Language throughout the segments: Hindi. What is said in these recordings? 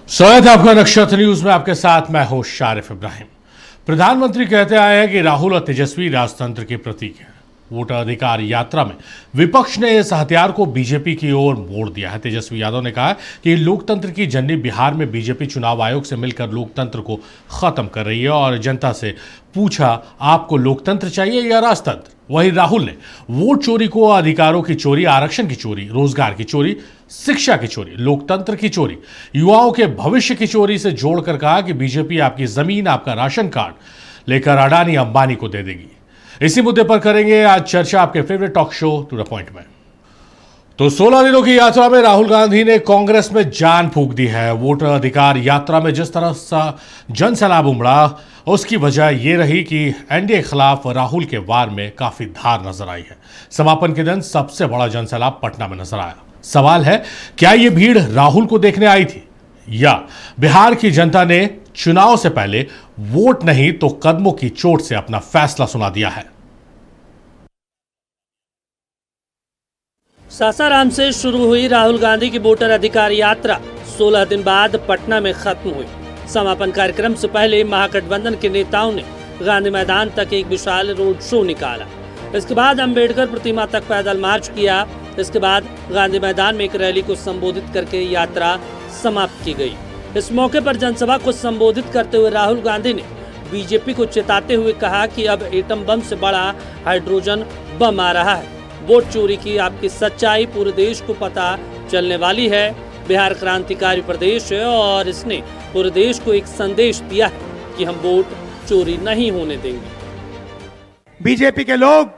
स्वागत है आपका नक्षत्र न्यूज में। आपके साथ मैं हूं शारिफ इब्राहिम। प्रधानमंत्री कहते आए हैं कि राहुल और तेजस्वी राजतंत्र के प्रतीक हैं। वोटर अधिकार यात्रा में विपक्ष ने इस हथियार को बीजेपी की ओर मोड़ दिया है। तेजस्वी यादव ने कहा कि लोकतंत्र की जननी बिहार में बीजेपी चुनाव आयोग से मिलकर लोकतंत्र को खत्म कर रही है और जनता से पूछा आपको लोकतंत्र चाहिए या राजतंत्र। वहीं राहुल ने वोट चोरी को अधिकारों की चोरी, आरक्षण की चोरी, रोजगार की चोरी, शिक्षा की चोरी, लोकतंत्र की चोरी, युवाओं के भविष्य की चोरी से जोड़कर कहा कि बीजेपी आपकी जमीन, आपका राशन कार्ड लेकर अडानी अंबानी को दे देगी। इसी मुद्दे पर करेंगे आज चर्चा आपके favourite talk show to the point में। तो 16 दिनों की यात्रा में राहुल गांधी ने कांग्रेस में जान फूंक दी है। वोटर अधिकार यात्रा में जिस तरह सा जन सैलाब उमड़ा, उसकी वजह यह रही कि एनडीए के खिलाफ राहुल के वार में काफी धार नजर आई है। समापन के दिन सबसे बड़ा जन सैलाब पटना में नजर आया। सवाल है, क्या यह भीड़ राहुल को देखने आई थी या बिहार की जनता ने चुनाव से पहले वोट नहीं तो कदमों की चोट से अपना फैसला सुना दिया है। सासाराम से शुरू हुई राहुल गांधी की वोटर अधिकार यात्रा 16 दिन बाद पटना में खत्म हुई। समापन कार्यक्रम से पहले महागठबंधन के नेताओं ने गांधी मैदान तक एक विशाल रोड शो निकाला। इसके बाद अंबेडकर प्रतिमा तक पैदल मार्च किया। इसके बाद गांधी मैदान में एक रैली को संबोधित करके यात्रा समाप्त की गई। इस मौके पर जनसभा को संबोधित करते हुए राहुल गांधी ने बीजेपी को चेताते हुए कहा कि अब एटम बम से बड़ा हाइड्रोजन बम आ रहा है। वोट चोरी की आपकी सच्चाई पूरे देश को पता चलने वाली है। बिहार क्रांतिकारी प्रदेश है और इसने पूरे देश को एक संदेश दिया है कि हम वोट चोरी नहीं होने देंगे। बीजेपी के लोग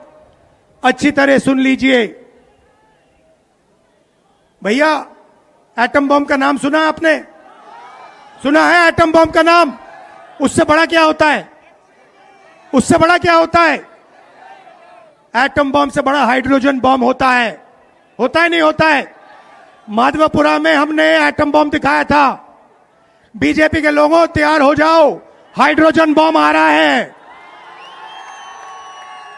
अच्छी तरह सुन लीजिए। भैया, एटम बम का नाम सुना आपने? सुना है एटम बम का नाम? उससे बड़ा क्या होता है? उससे बड़ा क्या होता है? एटम बम से बड़ा हाइड्रोजन बम होता है। होता है नहीं होता है? माधवपुरा में हमने एटम बम दिखाया था। बीजेपी के लोगों तैयार हो जाओ, हाइड्रोजन बम आ रहा है।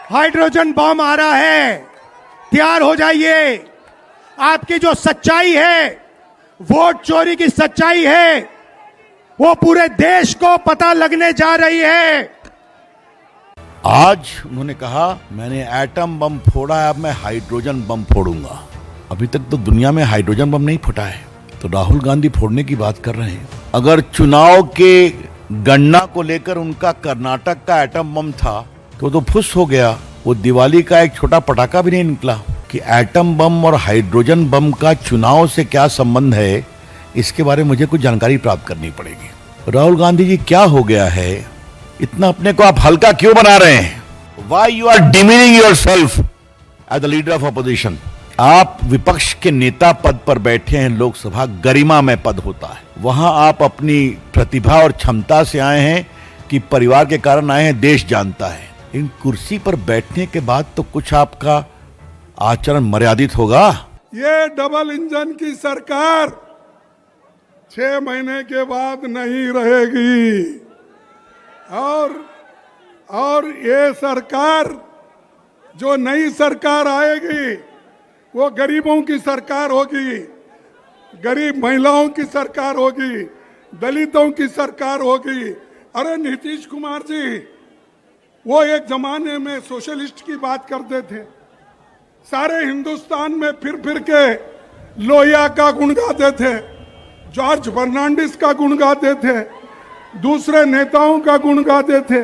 हाइड्रोजन बम आ रहा है, तैयार हो जाइए। आपकी जो सच्चाई है, वोट चोरी की सच्चाई है, वो पूरे देश को पता लगने जा रही है। आज उन्होंने कहा मैंने एटम बम फोड़ा है, अब मैं हाइड्रोजन बम फोड़ूंगा। अभी तक तो दुनिया में हाइड्रोजन बम नहीं फटा है, तो राहुल गांधी फोड़ने की बात कर रहे हैं। अगर चुनाव के गणना को लेकर उनका कर्नाटक का एटम बम था तो फुस हो गया। वो दिवाली का एक छोटा पटाखा भी नहीं निकला। कि एटम बम और हाइड्रोजन बम का चुनाव से क्या संबंध है, इसके बारे में मुझे कुछ जानकारी प्राप्त करनी पड़ेगी। राहुल गांधी जी, क्या हो गया है? इतना अपने को आप हल्का क्यों बना रहे हैं? Why you are demeaning yourself as the leader of opposition? आप विपक्ष के नेता पद पर बैठे हैं। लोकसभा गरिमा में पद होता है, वहां आप अपनी प्रतिभा और क्षमता से आए हैं कि परिवार के कारण आए हैं, देश जानता है। इन कुर्सी पर बैठने के बाद तो कुछ आपका आचरण मर्यादित होगा। ये डबल इंजन की सरकार 6 महीने के बाद नहीं रहेगी और ये सरकार, जो नई सरकार आएगी, वो गरीबों की सरकार होगी, गरीब महिलाओं की सरकार होगी, दलितों की सरकार होगी। अरे नीतीश कुमार जी, वो एक जमाने में सोशलिस्ट की बात करते थे, सारे हिंदुस्तान में फिर के लोहिया का गुण गाते थे, जॉर्ज फर्नांडिस का गुण गाते थे, दूसरे नेताओं का गुण गाते थे।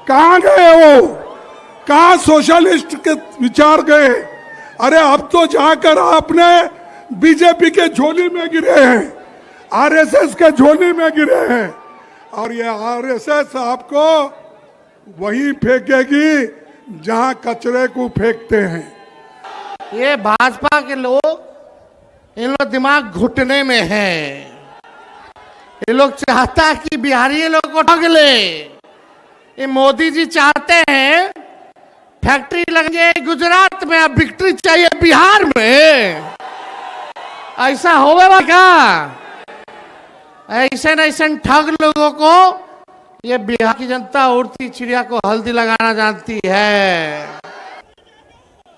कहां गए वो? कहां सोशलिस्ट के विचार गए? अरे अब तो जाकर आपने बीजेपी के झोली में गिरे हैं, आरएसएस के झोली में गिरे हैं, और ये आरएसएस आपको वहीं फेंकेगी जहां कचरे को फेंकते हैं। ये भाजपा के लोग, इन लोग दिमाग घुटने में है। ये लोग चाहता है कि बिहारी लोग को ठग ले। ये मोदी जी चाहते हैं फैक्ट्री लग जाए गुजरात में, अब विक्ट्री चाहिए बिहार में। ऐसा होगा क्या? ऐसे न ऐसे ठग लोगों को ये बिहार की जनता उड़ती चिड़िया को हल्दी लगाना जानती है।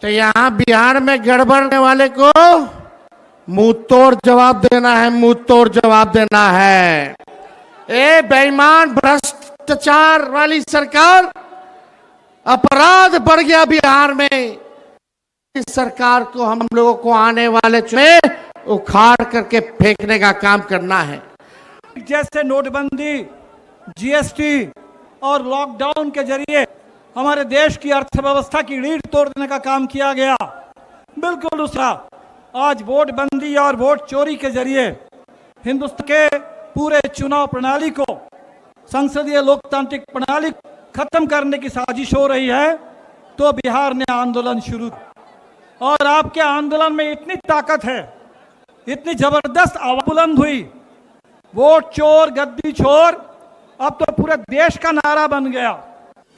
तो यहाँ बिहार में गड़बड़ने वाले को मुंह तोड़ जवाब देना है, मुंह तोड़ जवाब देना है। ए बेईमान भ्रष्टाचार वाली सरकार, अपराध बढ़ गया बिहार में। इस सरकार को हम लोगों को आने वाले चुनाव उखाड़ करके फेंकने का काम करना है। जैसे नोटबंदी, जीएसटी और लॉकडाउन के जरिए हमारे देश की अर्थव्यवस्था की रीढ़ तोड़ने का काम किया गया, बिल्कुल दूसरा आज वोट बंदी और वोट चोरी के जरिए हिंदुस्तान के पूरे चुनाव प्रणाली को, संसदीय लोकतांत्रिक प्रणाली खत्म करने की साजिश हो रही है। तो बिहार ने आंदोलन शुरू, और आपके आंदोलन में इतनी ताकत है, इतनी जबरदस्त आवाज बुलंद हुई, वोट चोर गद्दी छोर अब तो पूरे देश का नारा बन गया।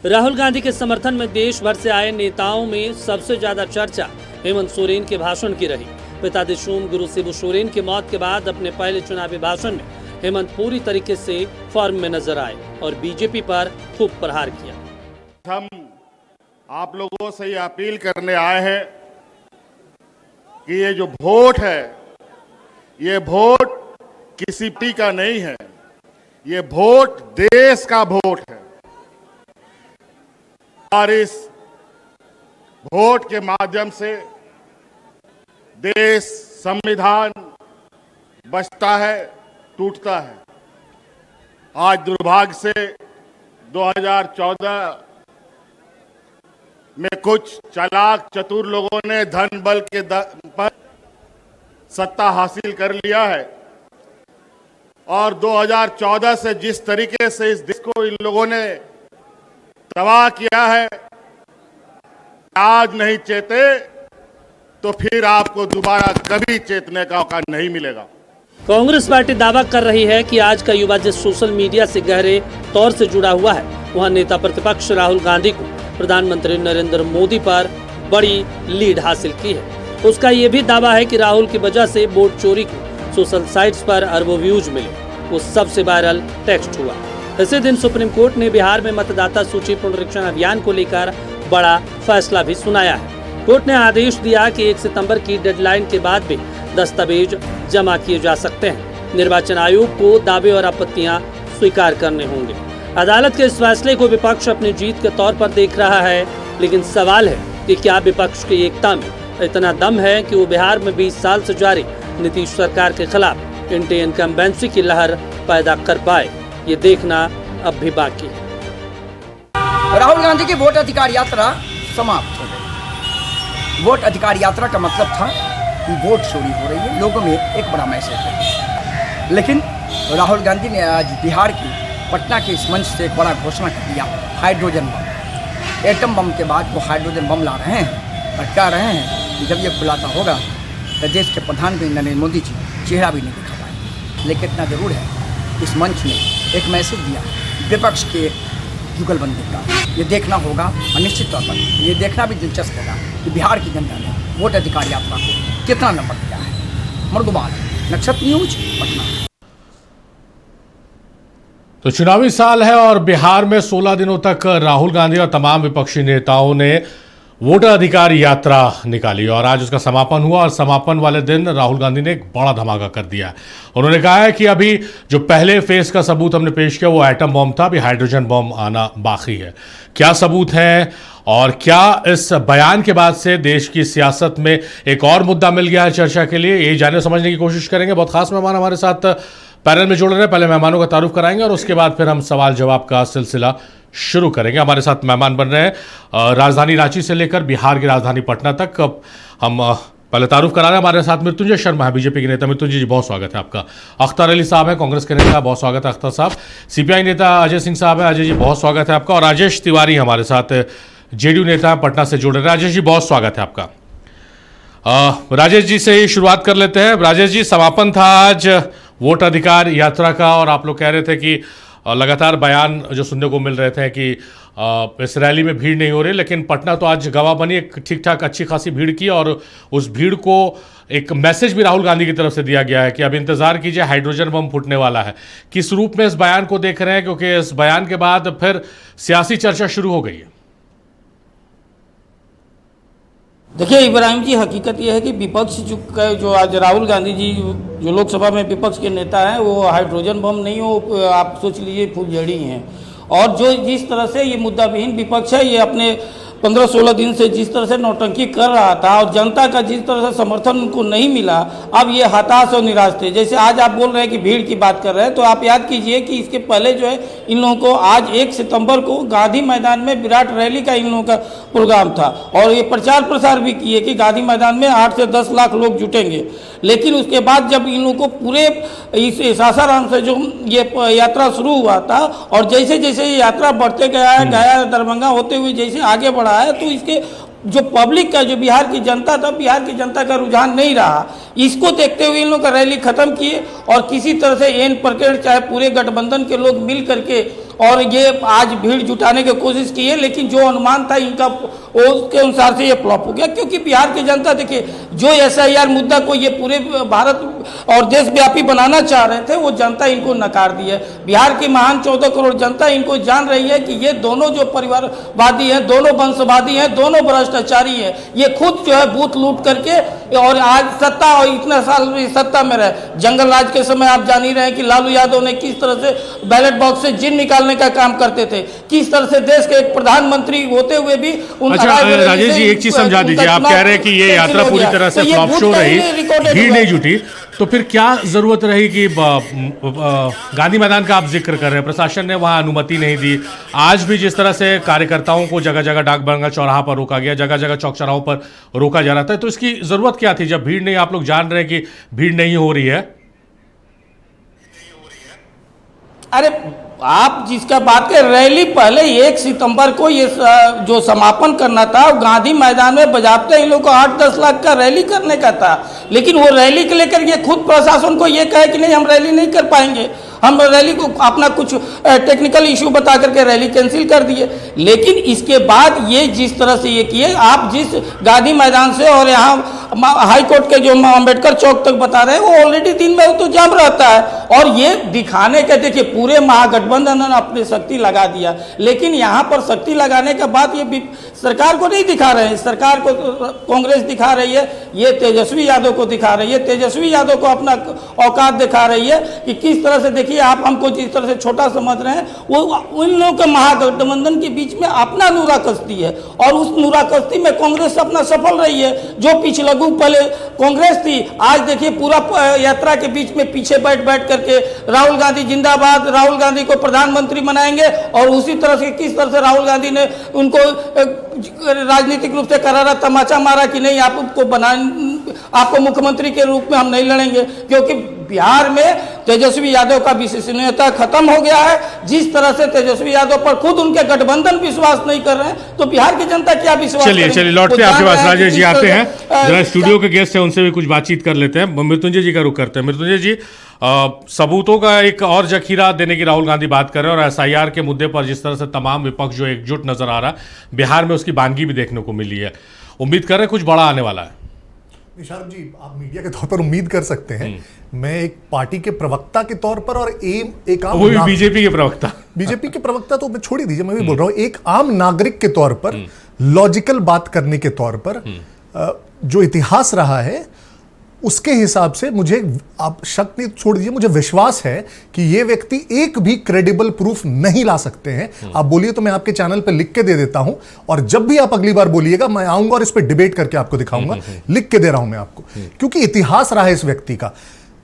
राहुल गांधी के समर्थन में देश भर से आए नेताओं में सबसे ज्यादा चर्चा हेमंत सोरेन के भाषण की रही। पिता देशोम गुरु शिबू सोरेन की मौत के बाद अपने पहले चुनावी भाषण में हेमंत पूरी तरीके से फॉर्म में नजर आए और बीजेपी पर खूब प्रहार किया। हम आप लोगों से ये अपील करने आए हैं कि ये जो वोट है, ये वोट किसी पार्टी का नहीं है, ये वोट देश का वोट है। और इस वोट के माध्यम से देश, संविधान बचता है, टूटता है। आज दुर्भाग्य से 2014 में कुछ चालाक चतुर लोगों ने धन बल के पर सत्ता हासिल कर लिया है, और 2014 से जिस तरीके से इस देश को इन लोगों ने तबाह किया है, आज नहीं चेते तो फिर आपको दोबारा कभी चेतने का मौका नहीं मिलेगा। कांग्रेस पार्टी दावा कर रही है कि आज का युवा जिस सोशल मीडिया से गहरे तौर से जुड़ा हुआ है, वहां नेता प्रतिपक्ष राहुल गांधी को प्रधानमंत्री नरेंद्र मोदी पर बड़ी लीड हासिल की है। उसका ये भी दावा है कि राहुल की वजह से वोट चोरी को सोशल साइट्स पर अरबों व्यूज मिले, वो सबसे वायरल टेक्स्ट हुआ। इसी दिन सुप्रीम कोर्ट ने बिहार में मतदाता सूची पुनरीक्षण अभियान को लेकर बड़ा फैसला भी सुनाया है। कोर्ट ने आदेश दिया कि 1 सितंबर की डेडलाइन के बाद भी दस्तावेज जमा किए जा सकते हैं। निर्वाचन आयोग को दावे और आपत्तियां स्वीकार करने होंगे। अदालत के इस फैसले को विपक्ष अपनी जीत के तौर पर देख रहा है, लेकिन सवाल है कि क्या विपक्ष की एकता में इतना दम है कि वो बिहार में 20 साल से जारी नीतीश सरकार के खिलाफ एंटी इनकम्बेंसी की लहर पैदा कर पाए, ये देखना अब भी बाकी है। राहुल गांधी की वोट अधिकार यात्रा समाप्त हो गई। वोट अधिकार यात्रा का मतलब था कि वोट चोरी हो रही है, लोगों में एक बड़ा मैसेज है। लेकिन राहुल गांधी ने आज बिहार की पटना के इस मंच से एक बड़ा घोषणा कर दिया, हाइड्रोजन बम। एटम बम के बाद वो हाइड्रोजन बम ला रहे हैं और कह रहे हैं कि जब ये खुलासा होगा तो देश के प्रधानमंत्री नरेंद्र मोदी जी चेहरा भी नहीं दिखा पाएंगे। लेकिन इतना जरूर है, इस मंच ने एक मैसेज दिया विपक्ष के जुगलबंदी का। ये देखना होगा, और निश्चित तौर पर ये देखना भी दिलचस्प होगा कि बिहार की जनता ने वोट अधिकार यात्रा को कितना नंबर दिया है। मर्दुबाल, नक्षत्र न्यूज, पटना। तो चुनावी साल है और बिहार में 16 दिनों तक राहुल गांधी और तमाम विपक्षी नेताओं ने वोटर अधिकार यात्रा निकाली और आज उसका समापन हुआ। और समापन वाले दिन राहुल गांधी ने एक बड़ा धमाका कर दिया है। उन्होंने कहा है कि अभी जो पहले फेज का सबूत हमने पेश किया वो एटम बम था, अभी हाइड्रोजन बम आना बाकी है। क्या सबूत है और क्या इस बयान के बाद से देश की सियासत में एक और मुद्दा मिल गया है चर्चा के लिए, ये जानने समझने की कोशिश करेंगे। बहुत खास मेहमान हमारे साथ पैनल में जुड़ रहे हैं। पहले मेहमानों का तारुफ कराएंगे और उसके बाद फिर हम सवाल जवाब का सिलसिला शुरू करेंगे। हमारे साथ मेहमान बन रहे हैं राजधानी रांची से लेकर बिहार की राजधानी पटना तक। अब हम पहले तारुफ करा रहे हैं। हमारे साथ मृत्युंजय शर्मा है, बीजेपी के नेता। मृत्युंजय जी बहुत स्वागत है आपका। अख्तर अली साहब है, कांग्रेस के नेता, बहुत स्वागत है अख्तर साहब। सीपीआई नेता अजय सिंह साहब है, अजय जी बहुत स्वागत है आपका। और राजेश तिवारी हमारे साथ जेडीयू नेता पटना से जुड़ रहे हैं। राजेश जी बहुत स्वागत है आपका। राजेश जी से ही शुरुआत कर लेते हैं। राजेश जी, समापन था आज वोट अधिकार यात्रा का और आप लोग कह रहे थे कि लगातार बयान जो सुनने को मिल रहे थे कि इस रैली में भीड़ नहीं हो रही, लेकिन पटना तो आज गवाह बनी, एक ठीक ठाक अच्छी खासी भीड़ की। और उस भीड़ को एक मैसेज भी राहुल गांधी की तरफ से दिया गया है कि अब इंतजार कीजिए, हाइड्रोजन बम फूटने वाला है। किस रूप में इस बयान को देख रहे हैं, क्योंकि इस बयान के बाद फिर सियासी चर्चा शुरू हो गई है। देखिए इब्राहिम जी, हकीकत यह है कि विपक्ष जो आज राहुल गांधी जी जो लोकसभा में विपक्ष के नेता हैं, वो हाइड्रोजन बम नहीं हो, आप सोच लीजिए फुलझड़ी हैं। और जो जिस तरह से ये मुद्दा विहीन विपक्ष है, ये अपने 15-16 दिन से जिस तरह से नौटंकी कर रहा था और जनता का जिस तरह से समर्थन उनको नहीं मिला, अब ये हताश और निराश थे। जैसे आज आप बोल रहे हैं कि भीड़ की बात कर रहे हैं, तो आप याद कीजिए कि इसके पहले जो है इन लोगों को आज 1 सितंबर को गांधी मैदान में विराट रैली का इन लोगों का प्रोग्राम था और ये प्रचार प्रसार भी किए कि गांधी मैदान में 8 से 10 लाख लोग जुटेंगे। लेकिन उसके बाद जब इन लोगों को पूरे इस सासाराम से जो ये यात्रा शुरू हुआ था और जैसे जैसे ये यात्रा बढ़ते गया है, गया दरभंगा होते हुए जैसे आगे बढ़ा है, तो इसके जो पब्लिक का, जो बिहार की जनता था, बिहार की जनता का रुझान नहीं रहा। इसको देखते हुए इन लोग का रैली खत्म किए और किसी तरह से एन प्रकरण चाहे पूरे गठबंधन के लोग मिल करके और ये आज भीड़ जुटाने की कोशिश की है, लेकिन जो अनुमान था इनका उसके अनुसार से ये फ्लॉप हो गया। क्योंकि बिहार की जनता, देखिए, जो SIR मुद्दा को ये पूरे भारत और देशव्यापी बनाना चाह रहे थे, वो जनता इनको नकार दी है। बिहार की महान 14 करोड़ जनता इनको जान रही है कि ये दोनों जो परिवारवादी हैं, दोनों वंशवादी हैं, दोनों भ्रष्टाचारी हैं। ये खुद जो है बूथ लूट करके और आज सत्ता और इतना साल सत्ता में रहे। जंगल राज के समय आप जान ही रहे हैं कि लालू यादव ने किस तरह से बैलेट बॉक्स से जिन निकालने का काम करते थे, किस तरह से देश के एक प्रधानमंत्री होते हुए भी राजेश जी, एक चीज समझा दीजिए। आप कह रहे हैं कि ये यात्रा पूरी तरह से फ्लॉप शो रही, भीड़ नहीं जुटी, तो फिर क्या जरूरत रही कि गांधी मैदान का आप जिक्र कर रहे हैं, प्रशासन ने वहां अनुमति नहीं दी। आज भी जिस तरह से कार्यकर्ताओं को जगह जगह डाक बंगला चौराहा पर रोका गया, जगह जगह चौक चौराहों पर रोका जा रहा था, तो इसकी जरूरत क्या थी जब भीड़ नहीं, आप लोग जान रहे हैं कि भीड़ नहीं हो रही है? अरे आप जिसका बात कर, रैली पहले 1 सितंबर को ये जो समापन करना था, गांधी मैदान में बजाते इन लोग को 8-10 लाख का रैली करने का था। लेकिन वो रैली के लेकर ये खुद प्रशासन को ये कहे कि नहीं, हम रैली नहीं कर पाएंगे, हम रैली को अपना कुछ टेक्निकल इशू बता करके रैली कैंसिल कर दिए। लेकिन इसके बाद ये जिस तरह से ये किए, आप जिस गांधी मैदान से और यहाँ हाई कोर्ट के जो अम्बेडकर चौक तक बता रहे हैं, वो ऑलरेडी दिन में तो जाम रहता है। और ये दिखाने के, देखिए, पूरे महागठबंधन ने अपनी शक्ति लगा दिया, लेकिन यहाँ पर शक्ति लगाने के बाद ये सरकार को नहीं दिखा रहे हैं। सरकार को कांग्रेस दिखा रही है, ये तेजस्वी यादव को दिखा रही है, तेजस्वी यादव को अपना औकात दिखा रही है कि किस तरह से, देखिए, आप हमको जिस तरह से छोटा समझ रहे हैं, वो उन लोगों के महागठबंधन के बीच में अपना नूरा कश्ती है और उस नूरा कश्ती में कांग्रेस अपना सफल रही है। जो पिछलगू पहले कांग्रेस थी, आज देखिए पूरा यात्रा के बीच में पीछे बैठ करके राहुल गांधी जिंदाबाद, राहुल गांधी को प्रधानमंत्री बनाएंगे, और उसी तरह से किस तरह से राहुल गांधी ने उनको राजनीतिक रूप से करारा तमाचा मारा कि नहीं, आपको मुख्यमंत्री के रूप में हम नहीं लड़ेंगे, क्योंकि बिहार में तेजस्वी यादव का विश्वसनीयता खत्म हो गया है। जिस तरह से तेजस्वी यादव पर खुद उनके गठबंधन विश्वास नहीं कर रहे हैं, तो बिहार की जनता क्या विश्वास? चलिए लौटते हैं आपके पास। राजेश जी आते हैं, जरा स्टूडियो के गेस्ट हैं, उनसे भी कुछ बातचीत कर लेते हैं। मृत्युंजय जी का रुख करते हैं। मृत्युंजय जी, सबूतों का एक और जखीरा देने की राहुल गांधी बात कर रहे हैं और SIR के मुद्दे पर जिस तरह से तमाम विपक्ष जो एकजुट नजर आ रहा है, बिहार में उसकी बानगी भी देखने को मिली है। उम्मीद कर रहे हैं कुछ बड़ा आने वाला है। निशांत जी, आप मीडिया के तौर पर उम्मीद कर सकते हैं, मैं एक पार्टी के प्रवक्ता के तौर पर और एक आम, वो भी बीजेपी के प्रवक्ता, बीजेपी के प्रवक्ता तो मैं छोड़ ही दीजिए, मैं भी बोल रहा हूं एक आम नागरिक के तौर पर, लॉजिकल बात करने के तौर पर, जो इतिहास रहा है उसके हिसाब से मुझे, आप शक नहीं, छोड़ दीजिए, मुझे विश्वास है कि ये व्यक्ति एक भी क्रेडिबल प्रूफ नहीं ला सकते हैं। आप बोलिए तो मैं आपके चैनल पे लिख के दे देता हूं, और जब भी आप अगली बार बोलिएगा मैं आऊंगा और इस पे डिबेट करके आपको दिखाऊंगा। लिख के दे रहा हूं मैं आपको, क्योंकि इतिहास रहा है इस व्यक्ति का।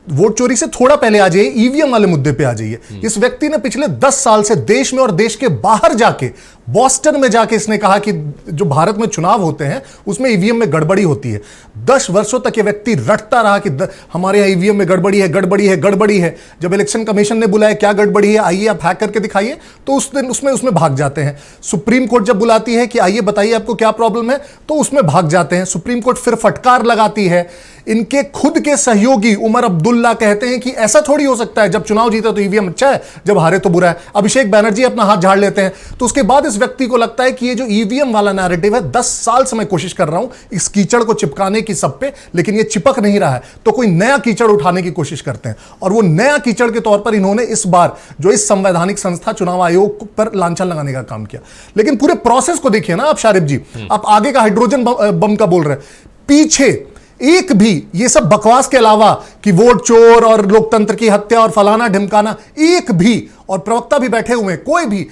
वोट चोरी से थोड़ा पहले आ जाइए, ईवीएम वाले मुद्दे पे आ जाइए। इस व्यक्ति ने पिछले 10 साल से देश में और देश के बाहर जाके, बॉस्टन में जाके इसने कहा कि जो भारत में चुनाव होते हैं उसमें ईवीएम में गड़बड़ी होती है। 10 वर्षों तक ये व्यक्ति रटता रहा कि हमारे यहाँ ईवीएम में गड़बड़ी है, गड़बड़ी है, गड़बड़ी है। जब इलेक्शन कमीशन ने बुलाया क्या गड़बड़ी है, आइए आप हैक करके दिखाइए, तो उस दिन उसमें भाग जाते हैं। सुप्रीम कोर्ट जब बुलाती है कि आइए बताइए आपको क्या प्रॉब्लम है, तो उसमें भाग जाते हैं। सुप्रीम कोर्ट फिर फटकार लगाती है। इनके खुद के सहयोगी उमर अब्दुल्ला कहते हैं कि ऐसा थोड़ी हो सकता है, जब चुनाव जीता तो ईवीएम अच्छा है, जब हारे तो बुरा है। अभिषेक बैनर्जी अपना हाथ झाड़ लेते हैं। तो उसके बाद इस व्यक्ति को लगता है कि ये जो ईवीएम वाला नैरेटिव है, 10 साल से मैं कोशिश कर रहा हूं इस कीचड़ को चिपकाने की सब पे, लेकिन ये चिपक नहीं रहा है, तो कोई नया कीचड़ उठाने की कोशिश करते हैं। और वो नया कीचड़ के तौर पर इन्होंने इस बार जो इस संवैधानिक संस्था चुनाव आयोग पर लांछन लगाने का काम किया। लेकिन पूरे प्रोसेस को देखिए ना आप शारिफ जी, आप आगे का हाइड्रोजन बम का बोल रहे हैं, पीछे एक भी ये सब बकवास के अलावा कि वोट चोर और लोकतंत्र की हत्या और फलाना ढिमकाना, एक भी, और प्रवक्ता भी बैठे हुए हैं, कोई भी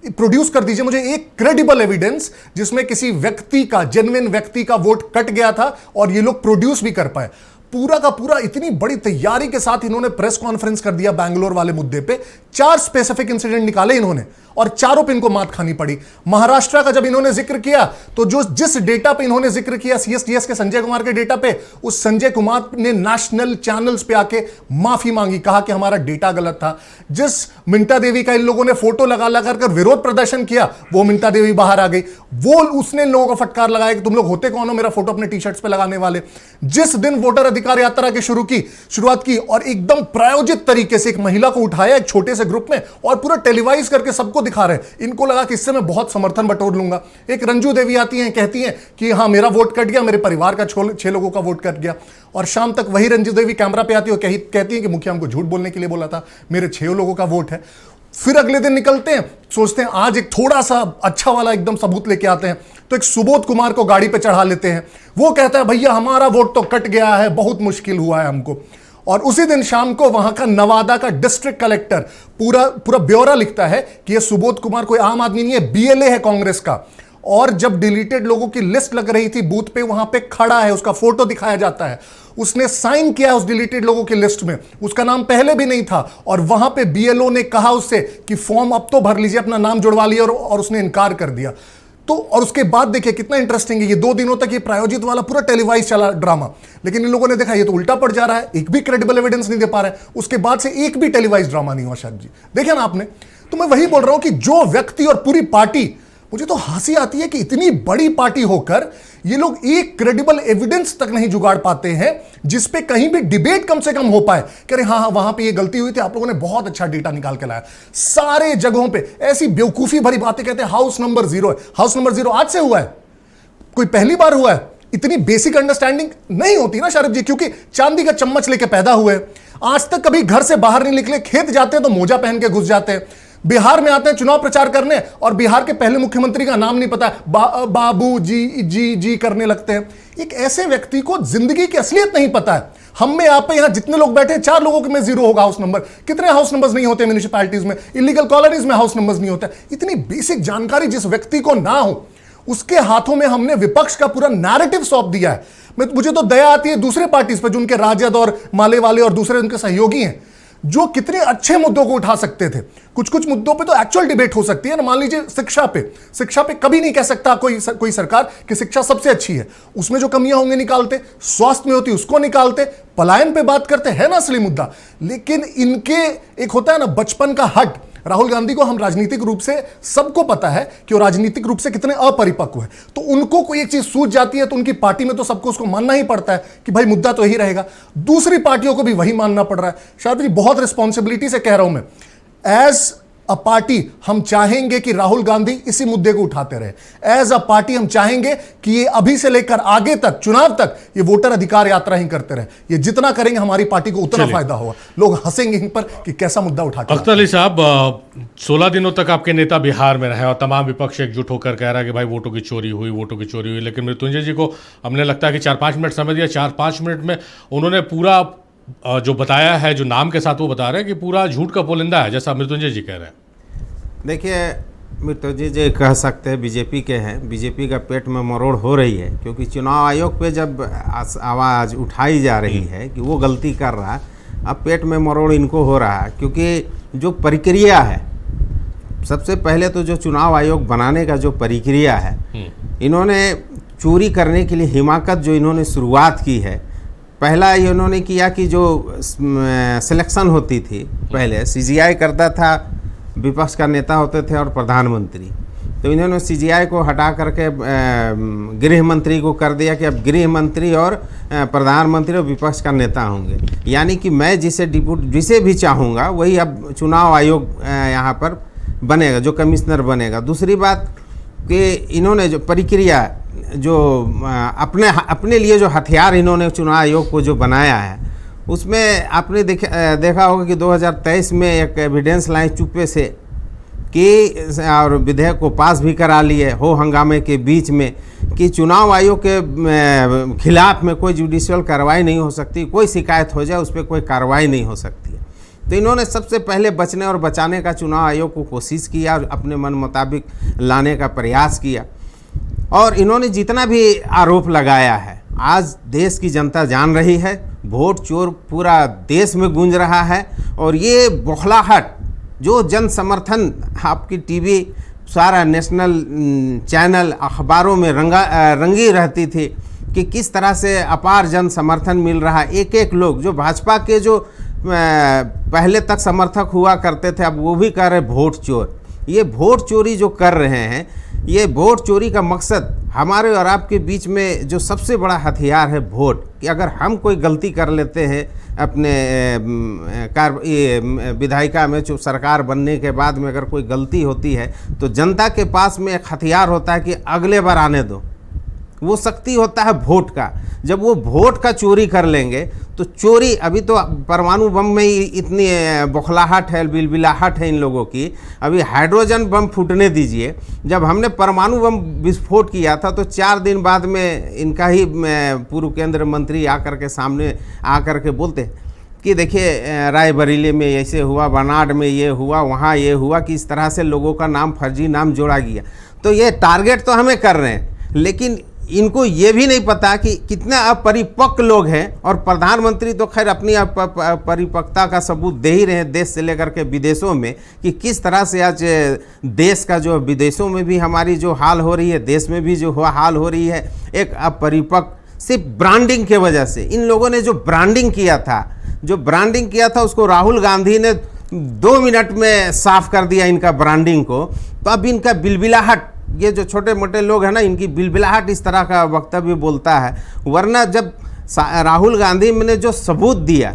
प्रोड्यूस कर दीजिए मुझे एक क्रेडिबल एविडेंस जिसमें किसी व्यक्ति का, जेन्युइन व्यक्ति का वोट कट गया था और ये लोग प्रोड्यूस भी कर पाए। पूरा का पूरा इतनी बड़ी तैयारी के साथ इन्होंने प्रेस कॉन्फ्रेंस कर दिया बैंगलोर वाले मुद्दे पे, 4 स्पेसिफिक इंसिडेंट निकाले इन्होंने और चारों पे इनको मात खानी पड़ी। महाराष्ट्र का जब इन्होंने जिक्र किया तो जो जिस डेटा पे इन्होंने जिक्र किया सीएसटीएस के संजय कुमार के डेटा पे, उस संजय कुमार ने नेशनल चैनल्स पे आके माफी मांगी, कहा कि हमारा डेटा गलत था। जिस मिंटा देवी का इन लोगों ने फोटो लगा लगा कर विरोध प्रदर्शन किया, वो मिंटा देवी बाहर आ गई, वो उसने लोगों को फटकार लगाया कि तुम लोग होते कौन हो मेरा फोटो अपने टी शर्ट्स पे लगाने वाले। जिस दिन वोटर अधिकार यात्रा की शुरुआत की और एकदम प्रायोजित तरीके से एक महिला को उठाया एक छोटे से ग्रुप में और पूरा टेलीवाइज करके सबको दिखा रहे, इनको लगा कि इससे मैं बहुत समर्थन बटोर लूंगा। एक रंजू देवी आती हैं, कहती हैं कि हाँ मेरा वोट कट गया, मेरे परिवार का 6 लोगों का वोट कट गया, और शाम तक वही रंजू देवी कैमरा पे आती है, कहती है कि मुखिया हमको झूठ बोलने के लिए बोला था, मेरे 6 लोगों का वोट है। फिर अगले दिन निकलते हैं, सोचते हैं आज एक थोड़ा सा अच्छा वाला एकदम सबूत लेके आते हैं, तो एक सुबोध कुमार को गाड़ी पे चढ़ा लेते हैं। वो कहता है भैया हमारा वोट तो कट गया है, बहुत मुश्किल हुआ है हमको। और उसी दिन शाम को वहां का नवादा का डिस्ट्रिक्ट कलेक्टर पूरा ब्यौरा लिखता है कि यह सुबोध कुमार कोई आम आदमी नहीं है, बीएलए है कांग्रेस का। और जब डिलीटेड लोगों की लिस्ट लग रही थी बूथ पे, वहां पे खड़ा है, उसका फोटो दिखाया जाता है, उसने साइन किया उस डिलीटेड लोगों की लिस्ट में, उसका नाम पहले भी नहीं था, और वहां पे बीएलओ ने कहा उससे कि फॉर्म अब तो भर लीजिए, अपना नाम जुड़वा लिया, और उसने इनकार कर दिया। तो और उसके बाद देखिए कितना इंटरेस्टिंग है, ये 2 दिनों तक ये प्रायोजित वाला पूरा टेलीवाइज चला ड्रामा, लेकिन इन लोगों ने देखा ये तो उल्टा पड़ जा रहा है, एक भी क्रेडिबल एविडेंस नहीं दे पा रहे हैं। उसके बाद से एक भी टेलीवाइज ड्रामा नहीं हुआ शायद जी, देखिए ना आपने। तो मैं वही बोल रहा हूं कि जो व्यक्ति और पूरी पार्टी, मुझे तो हंसी आती है कि इतनी बड़ी पार्टी होकर ये लोग एक क्रेडिबल एविडेंस तक नहीं जुगाड़ पाते हैं जिसपे कहीं भी डिबेट कम से कम हो पाए कि अरे हाँ वहां पे ये गलती हुई थी, आप लोगों ने बहुत अच्छा डेटा निकाल के लाया। सारे जगहों पे ऐसी बेवकूफी भरी बातें कहते हैं, हाउस नंबर 0 है। हाउस नंबर 0 आज से हुआ है, कोई पहली बार हुआ है? इतनी बेसिक अंडरस्टैंडिंग नहीं होती ना शारिफ जी, क्योंकि चांदी का चम्मच लेके पैदा हुए, आज तक कभी घर से बाहर नहीं निकले, खेत जाते हैं तो मोजा पहन के घुस जाते हैं, बिहार में आते हैं चुनाव प्रचार करने और बिहार के पहले मुख्यमंत्री का नाम नहीं पता है, बाबू जी करने लगते हैं। एक ऐसे व्यक्ति को जिंदगी की असलियत नहीं पता है। हम में आप यहां जितने लोग बैठे हैं, 4 लोगों में 0 होगा हाउस नंबर। कितने हाउस नंबर्स नहीं होते म्यूनिसिपैलिटीज में, इलीगल कॉलोनीज में हाउस नंबर्स नहीं होता। इतनी बेसिक जानकारी जिस व्यक्ति को ना हो, उसके हाथों में हमने विपक्ष का पूरा नैरेटिव सौंप दिया है। मुझे तो दया आती है दूसरे पार्टीज पर, जो उनके राजद और माले वाले और दूसरे उनके सहयोगी हैं, जो कितने अच्छे मुद्दों को उठा सकते थे। कुछ मुद्दों पे तो एक्चुअल डिबेट हो सकती है ना। मान लीजिए शिक्षा पे कभी नहीं कह सकता कोई सरकार कि शिक्षा सबसे अच्छी है, उसमें जो कमियां होंगी निकालते, स्वास्थ्य में होती उसको निकालते, पलायन पे बात करते हैं ना असली मुद्दा। लेकिन इनके एक होता है ना बचपन का हट, राहुल गांधी को हम राजनीतिक रूप से सबको पता है कि वो राजनीतिक रूप से कितने अपरिपक्व है, तो उनको कोई एक चीज सूझ जाती है तो उनकी पार्टी में तो सबको उसको मानना ही पड़ता है कि भाई मुद्दा तो यही रहेगा। दूसरी पार्टियों को भी वही मानना पड़ रहा है। शायद जी बहुत रिस्पॉन्सिबिलिटी से कह रहा हूं मैं, एज अ पार्टी हम चाहेंगे कि राहुल गांधी इसी मुद्दे को उठाते रहे। एज अ पार्टी हम चाहेंगे कि ये अभी से लेकर आगे तक, चुनाव तक, ये वोटर अधिकार यात्रा ही करते रहे। ये जितना करेंगे हमारी पार्टी को उतना फायदा होगा। लोग हंसेंगे इन पर कि कैसा मुद्दा उठाते। अख्तर अली साहब, 16 दिनों तक आपके नेता बिहार में रहे और तमाम विपक्ष एकजुट होकर कह रहा है कि भाई वोटों की चोरी हुई, लेकिन मृत्युंजय जी को हमने लगता है कि 4-5 मिनट समय दिया। 4-5 मिनट में उन्होंने पूरा जो बताया है, जो नाम के साथ वो बता रहे हैं कि पूरा झूठ का पोलिंदा है, जैसा मृत्युंजय जी कह रहे हैं। देखिए, मृत्युंजय जी कह सकते हैं बीजेपी के हैं, बीजेपी का पेट में मरोड़ हो रही है, क्योंकि चुनाव आयोग पे जब आवाज़ उठाई जा रही है कि वो गलती कर रहा है, अब पेट में मरोड़ इनको हो रहा है। क्योंकि जो प्रक्रिया है, सबसे पहले तो जो चुनाव आयोग बनाने का जो प्रक्रिया है, इन्होंने चोरी करने के लिए हिमाकत जो इन्होंने शुरुआत की है, पहला इन्होंने किया कि जो सिलेक्शन होती थी, पहले सीजीआई करता था, विपक्ष का नेता होते थे और प्रधानमंत्री, तो इन्होंने सीजीआई को हटा करके गृह मंत्री को कर दिया कि अब गृह मंत्री और प्रधानमंत्री और विपक्ष का नेता होंगे। यानी कि मैं जिसे भी चाहूँगा वही अब चुनाव आयोग यहाँ पर बनेगा, जो कमिश्नर बनेगा। दूसरी बात कि इन्होंने जो प्रक्रिया जो अपने लिए जो हथियार इन्होंने चुनाव आयोग को जो बनाया है, उसमें आपने देखा होगा कि 2023 में एक एविडेंस लाए चुप्पे से कि और विधेयक को पास भी करा लिए हो हंगामे के बीच में कि चुनाव आयोग के खिलाफ में कोई जुडिशियल कार्रवाई नहीं हो सकती, कोई शिकायत हो जाए उस पर कोई कार्रवाई नहीं हो सकती है। तो इन्होंने सबसे पहले बचने और बचाने का चुनाव आयोग को कोशिश किया और अपने मन मुताबिक लाने का प्रयास किया। और इन्होंने जितना भी आरोप लगाया है, आज देश की जनता जान रही है, वोट चोर पूरा देश में गूंज रहा है। और ये बौखलाहट जो जन समर्थन आपकी टीवी सारा नेशनल चैनल अखबारों में रंगी रहती थी कि किस तरह से अपार जन समर्थन मिल रहा है। एक एक लोग जो भाजपा के जो पहले तक समर्थक हुआ करते थे, अब वो भी कर रहे वोट चोर। ये वोट चोरी जो कर रहे हैं, ये वोट चोरी का मकसद हमारे और आपके बीच में जो सबसे बड़ा हथियार है वोट, कि अगर हम कोई गलती कर लेते हैं अपने विधायिका में, जो सरकार बनने के बाद में अगर कोई गलती होती है तो जनता के पास में एक हथियार होता है कि अगले बार आने दो। वो शक्ति होता है वोट का। जब वो वोट का चोरी कर लेंगे तो चोरी, अभी तो परमाणु बम में ही इतनी बौखलाहट है, बिलबिलाहट है इन लोगों की, अभी हाइड्रोजन बम फूटने दीजिए। जब हमने परमाणु बम विस्फोट किया था तो 4 दिन बाद में इनका ही पूर्व केंद्रीय मंत्री आकर के सामने आकर के बोलते कि देखिए रायबरेली में ऐसे हुआ, बनाड में ये हुआ, वहाँ ये हुआ, कि इस तरह से लोगों का नाम फर्जी नाम जोड़ा गया। तो ये टारगेट तो हमें कर रहे हैं, लेकिन इनको ये भी नहीं पता कि कितने अपरिपक्व लोग हैं। और प्रधानमंत्री तो खैर अपनी परिपक्वता का सबूत दे ही रहे हैं देश से लेकर के विदेशों में, कि किस तरह से आज देश का जो विदेशों में भी हमारी जो हाल हो रही है, देश में भी जो हाल हो रही है, एक अपरिपक्व सिर्फ ब्रांडिंग के वजह से। इन लोगों ने जो ब्रांडिंग किया था उसको राहुल गांधी ने 2 मिनट में साफ कर दिया इनका ब्रांडिंग को। तो अब इनका बिलबिलाहट, ये जो छोटे मोटे लोग हैं ना, इनकी बिलबिलाहट इस तरह का वक्तव्य बोलता है। वरना जब राहुल गांधी ने जो सबूत दिया,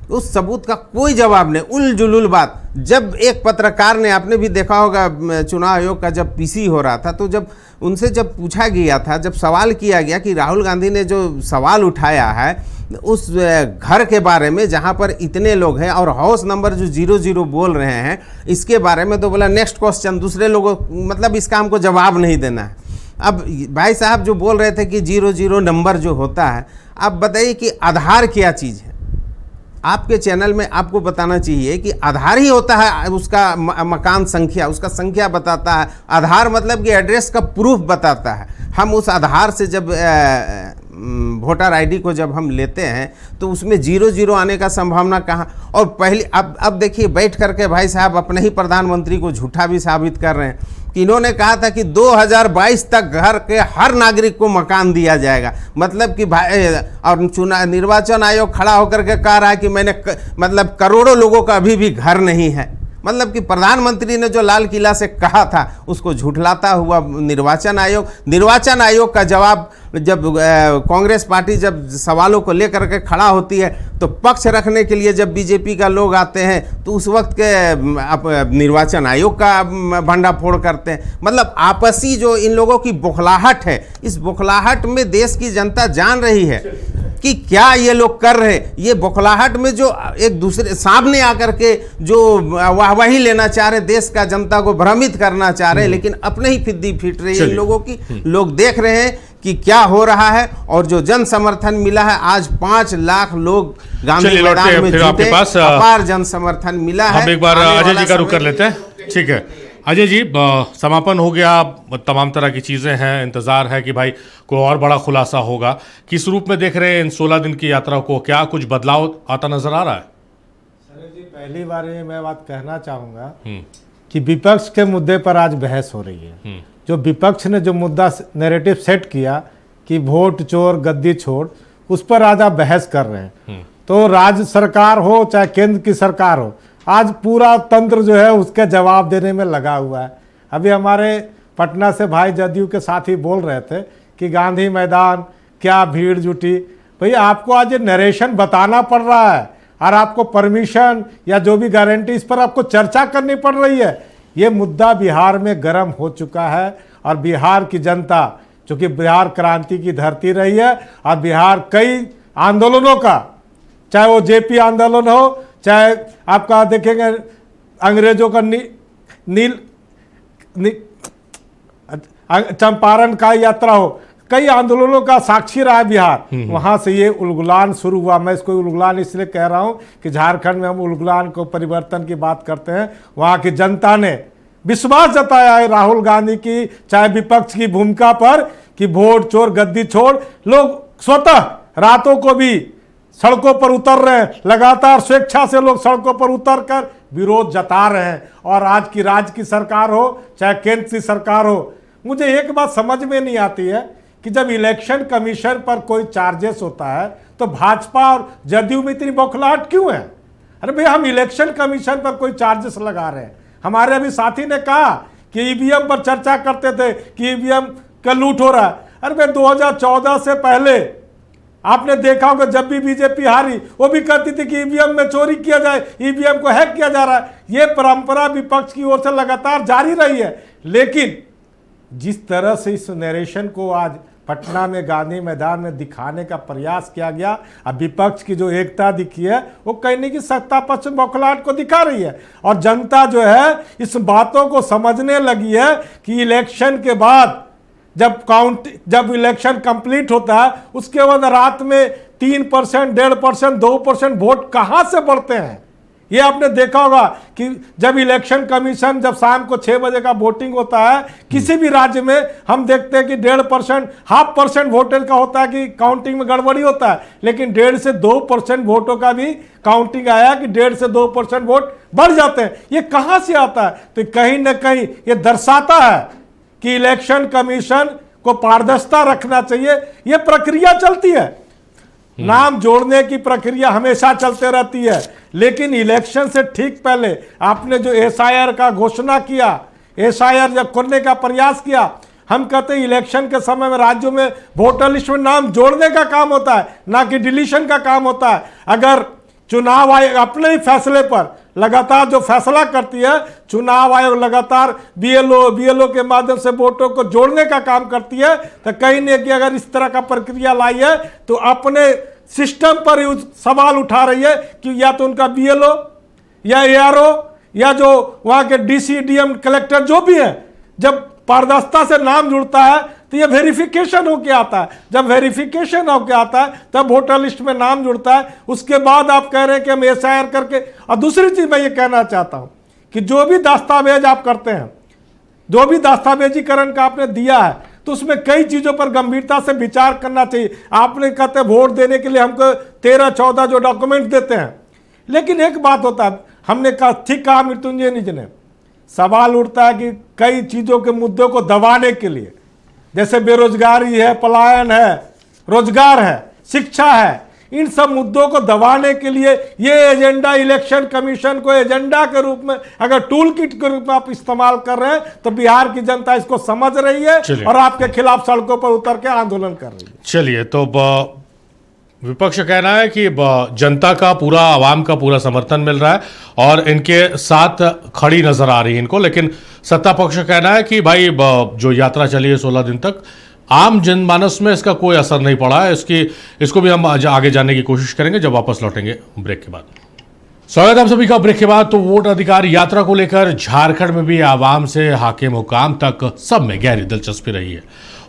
उस सबूत का कोई जवाब नहीं, उलझुल बात। जब एक पत्रकार ने, आपने भी देखा होगा चुनाव आयोग का जब पीसी हो रहा था, तो जब उनसे जब पूछा गया था, जब सवाल किया गया कि राहुल गांधी ने जो सवाल उठाया है उस घर के बारे में जहां पर इतने लोग हैं और हाउस नंबर जो 00 बोल रहे हैं, इसके बारे में तो बोला नेक्स्ट क्वेश्चन, दूसरे लोगों, मतलब इसका हमको जवाब नहीं देना है। अब भाई साहब जो बोल रहे थे कि 00 नंबर जो होता है, आप बताइए कि आधार क्या चीज़ है। आपके चैनल में आपको बताना चाहिए कि आधार ही होता है उसका मकान संख्या, उसका संख्या बताता है। आधार मतलब कि एड्रेस का प्रूफ बताता है। हम उस आधार से जब वोटर आईडी को जब हम लेते हैं तो उसमें 00 आने का संभावना कहाँ। और पहले अब देखिए बैठ करके भाई साहब अपने ही प्रधानमंत्री को झूठा भी साबित कर रहे हैं कि इन्होंने कहा था कि 2022 तक घर के हर नागरिक को मकान दिया जाएगा। मतलब कि भाई, और निर्वाचन आयोग खड़ा होकर के कह रहा है कि मैंने मतलब करोड़ों लोगों का अभी भी घर नहीं है। मतलब कि प्रधानमंत्री ने जो लाल किला से कहा था उसको झुठलाता हुआ निर्वाचन आयोग का जवाब, जब कांग्रेस पार्टी जब सवालों को लेकर के खड़ा होती है तो पक्ष रखने के लिए जब बीजेपी का लोग आते हैं तो उस वक्त के निर्वाचन आयोग का भंडाफोड़ करते हैं। मतलब आपसी जो इन लोगों की बौखलाहट है, इस बौखलाहट में देश की जनता जान रही है कि क्या ये लोग कर रहे। ये बौखलाहट में जो एक दूसरे सामने आकर के जो वाहवाही लेना चाह रहे, देश का जनता को भ्रमित करना चाह रहे, लेकिन अपने ही फिद्दी फीट रही है इन लोगों की। लोग देख रहे हैं कि क्या हो रहा है। और जो जन समर्थन मिला है, आज 5 लाख लोग गांधी मैदान में जुटे, अपार जन समर्थन मिला है। हम एक बार अजय जी का रुख कर लेते हैं। ठीक है अजय जी, समापन हो गया, तमाम तरह की चीज़ें हैं, इंतज़ार है कि भाई कोई और बड़ा खुलासा होगा। किस रूप में देख रहे हैं इन 16 दिन की यात्रा को? क्या कुछ बदलाव आता नजर आ रहा है? सर जी, पहली बार ये मैं बात कहना चाहूँगा कि विपक्ष के मुद्दे पर आज बहस हो रही है। जो विपक्ष ने जो मुद्दा नैरेटिव सेट किया कि वोट चोर गद्दी छोड़, उस पर आज आप बहस कर रहे हैं। तो राज्य सरकार हो चाहे केंद्र की सरकार हो, आज पूरा तंत्र जो है उसके जवाब देने में लगा हुआ है। अभी हमारे पटना से भाई जदयू के साथी बोल रहे थे कि गांधी मैदान क्या भीड़ जुटी। भैया आपको आज ये नरेशन बताना पड़ रहा है और आपको परमिशन या जो भी गारंटी, इस पर आपको चर्चा करनी पड़ रही है ये मुद्दा बिहार में गर्म हो चुका है और बिहार की जनता, चूँकि बिहार क्रांति की धरती रही है और बिहार कई आंदोलनों का, चाहे वो जेपी आंदोलन हो, चाहे आपका देखेंगे अंग्रेजों का चंपारण का यात्रा हो, कई आंदोलनों का साक्षी रहा है बिहार। वहां से ये उलगुलान शुरू हुआ। मैं इसको उलगुलान इसलिए कह रहा हूं कि झारखंड में हम उलगुलान को परिवर्तन की बात करते हैं। वहां की जनता ने विश्वास जताया है राहुल गांधी की, चाहे विपक्ष की भूमिका पर, कि वोट चोर गद्दी छोड़। लोग स्वतः रातों को भी सड़कों पर उतर रहे हैं, लगातार स्वेच्छा से लोग सड़कों पर उतरकर विरोध जता रहे हैं। और आज की राज्य की सरकार हो चाहे केंद्र की सरकार हो, मुझे एक बात समझ में नहीं आती है कि जब इलेक्शन कमीशन पर कोई चार्जेस होता है तो भाजपा और जदयू में इतनी बौखलाहट क्यों है? अरे भाई, हम इलेक्शन कमीशन पर कोई चार्जेस लगा रहे हैं। हमारे अभी साथी ने कहा कि ईवीएम पर चर्चा करते थे कि ईवीएम का लूट हो रहा है। अरे भाई, 2014 से पहले आपने देखा होगा जब भी बीजेपी हारी वो भी कहती थी कि ईवीएम में चोरी किया जाए, ईवीएम को हैक किया जा रहा है। ये परंपरा विपक्ष की ओर से लगातार जारी रही है। लेकिन जिस तरह से इस नरेशन को आज पटना में गांधी मैदान में दिखाने का प्रयास किया गया, अब विपक्ष की जो एकता दिखी है वो कहने की सत्ता पक्ष बौखलाहट को दिखा रही है। और जनता जो है इस बातों को समझने लगी है कि इलेक्शन के बाद जब इलेक्शन कंप्लीट होता है उसके बाद रात में 3%, 1.5%, 2% वोट कहां से बढ़ते हैं। ये आपने देखा होगा कि जब इलेक्शन कमीशन जब शाम को 6 बजे का वोटिंग होता है किसी भी राज्य में, हम देखते हैं कि 1.5%, 0.5% वोटर का होता है कि काउंटिंग में गड़बड़ी होता है, लेकिन 1.5 से 2% वोटों का भी काउंटिंग आया कि 1.5 से 2% वोट बढ़ जाते हैं। ये कहां से आता है? तो कहीं ना कहीं ये दर्शाता है कि इलेक्शन कमीशन को पारदर्शिता रखना चाहिए। ये प्रक्रिया चलती है, नाम जोड़ने की प्रक्रिया हमेशा चलते रहती है, लेकिन इलेक्शन से ठीक पहले आपने जो एसआईआर का घोषणा किया, एसआईआर जब करने का प्रयास किया, हम कहते हैं इलेक्शन के समय में राज्यों में वोटर लिस्ट में नाम जोड़ने का काम होता है, ना कि डिलीशन का काम होता है। अगर चुनाव आयोग अपने ही फैसले पर लगातार जो फैसला करती है, चुनाव आयोग लगातार बीएलओ के माध्यम से वोटों को जोड़ने का काम करती है, तो कहीं नहीं कि अगर इस तरह का प्रक्रिया लाई है तो अपने सिस्टम पर ही सवाल उठा रही है कि या तो उनका बीएलओ या एआरओ या जो वहां के डीसी, डीएम, कलेक्टर जो भी है, जब पारदर्शिता से नाम जुड़ता है तो ये वेरिफिकेशन होके आता है। जब वेरिफिकेशन होके आता है तब वोटर लिस्ट में नाम जुड़ता है। उसके बाद आप कह रहे हैं कि हम एसआईआर करके। और दूसरी चीज मैं ये कहना चाहता हूं कि जो भी दस्तावेज आप करते हैं, जो भी दस्तावेजीकरण का आपने दिया है, तो उसमें कई चीजों पर गंभीरता से विचार करना चाहिए। आपने कहते हैं वोट देने के लिए हमको 13-14 जो डॉक्यूमेंट देते हैं, लेकिन एक बात होता है, हमने कहा ठीक कहा मृत्युंजय निज ने, सवाल उठता है कि कई चीजों के मुद्दों को दबाने के लिए, जैसे बेरोजगारी है, पलायन है, रोजगार है, शिक्षा है, इन सब मुद्दों को दबाने के लिए ये एजेंडा इलेक्शन कमीशन को एजेंडा के रूप में, अगर टूल किट के रूप में आप इस्तेमाल कर रहे हैं, तो बिहार की जनता इसको समझ रही है और आपके खिलाफ सड़कों पर उतर के आंदोलन कर रही है। चलिए, तो विपक्ष का कहना है कि जनता का पूरा, आवाम का पूरा समर्थन मिल रहा है और इनके साथ खड़ी नजर आ रही है इनको, लेकिन सत्ता पक्ष का कहना है कि भाई जो यात्रा चली है 16 दिन तक, आम जनमानस में इसका कोई असर नहीं पड़ा है। इसको भी हम आगे जानने की कोशिश करेंगे जब वापस लौटेंगे ब्रेक के बाद। स्वागत है आप सभी का ब्रेक के बाद। तो वोट अधिकार यात्रा को लेकर झारखंड में भी आवाम से हाकिम हुकाम तक सब में गहरी दिलचस्पी रही है।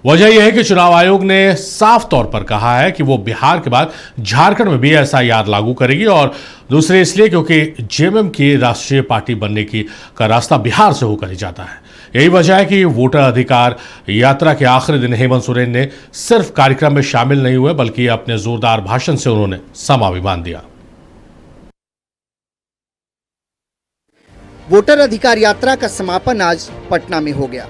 वजह यह है कि चुनाव आयोग ने साफ तौर पर कहा है कि वो बिहार के बाद झारखंड में भी एसआईआर लागू करेगी, और दूसरे इसलिए क्योंकि जेएमएम की राष्ट्रीय पार्टी बनने का रास्ता बिहार से होकर ही जाता है। यही वजह है कि वोटर अधिकार यात्रा के आखिरी दिन हेमंत सोरेन ने सिर्फ कार्यक्रम में शामिल नहीं हुए, बल्कि अपने जोरदार भाषण से उन्होंने समाभिमान दिया। वोटर अधिकार यात्रा का समापन आज पटना में हो गया।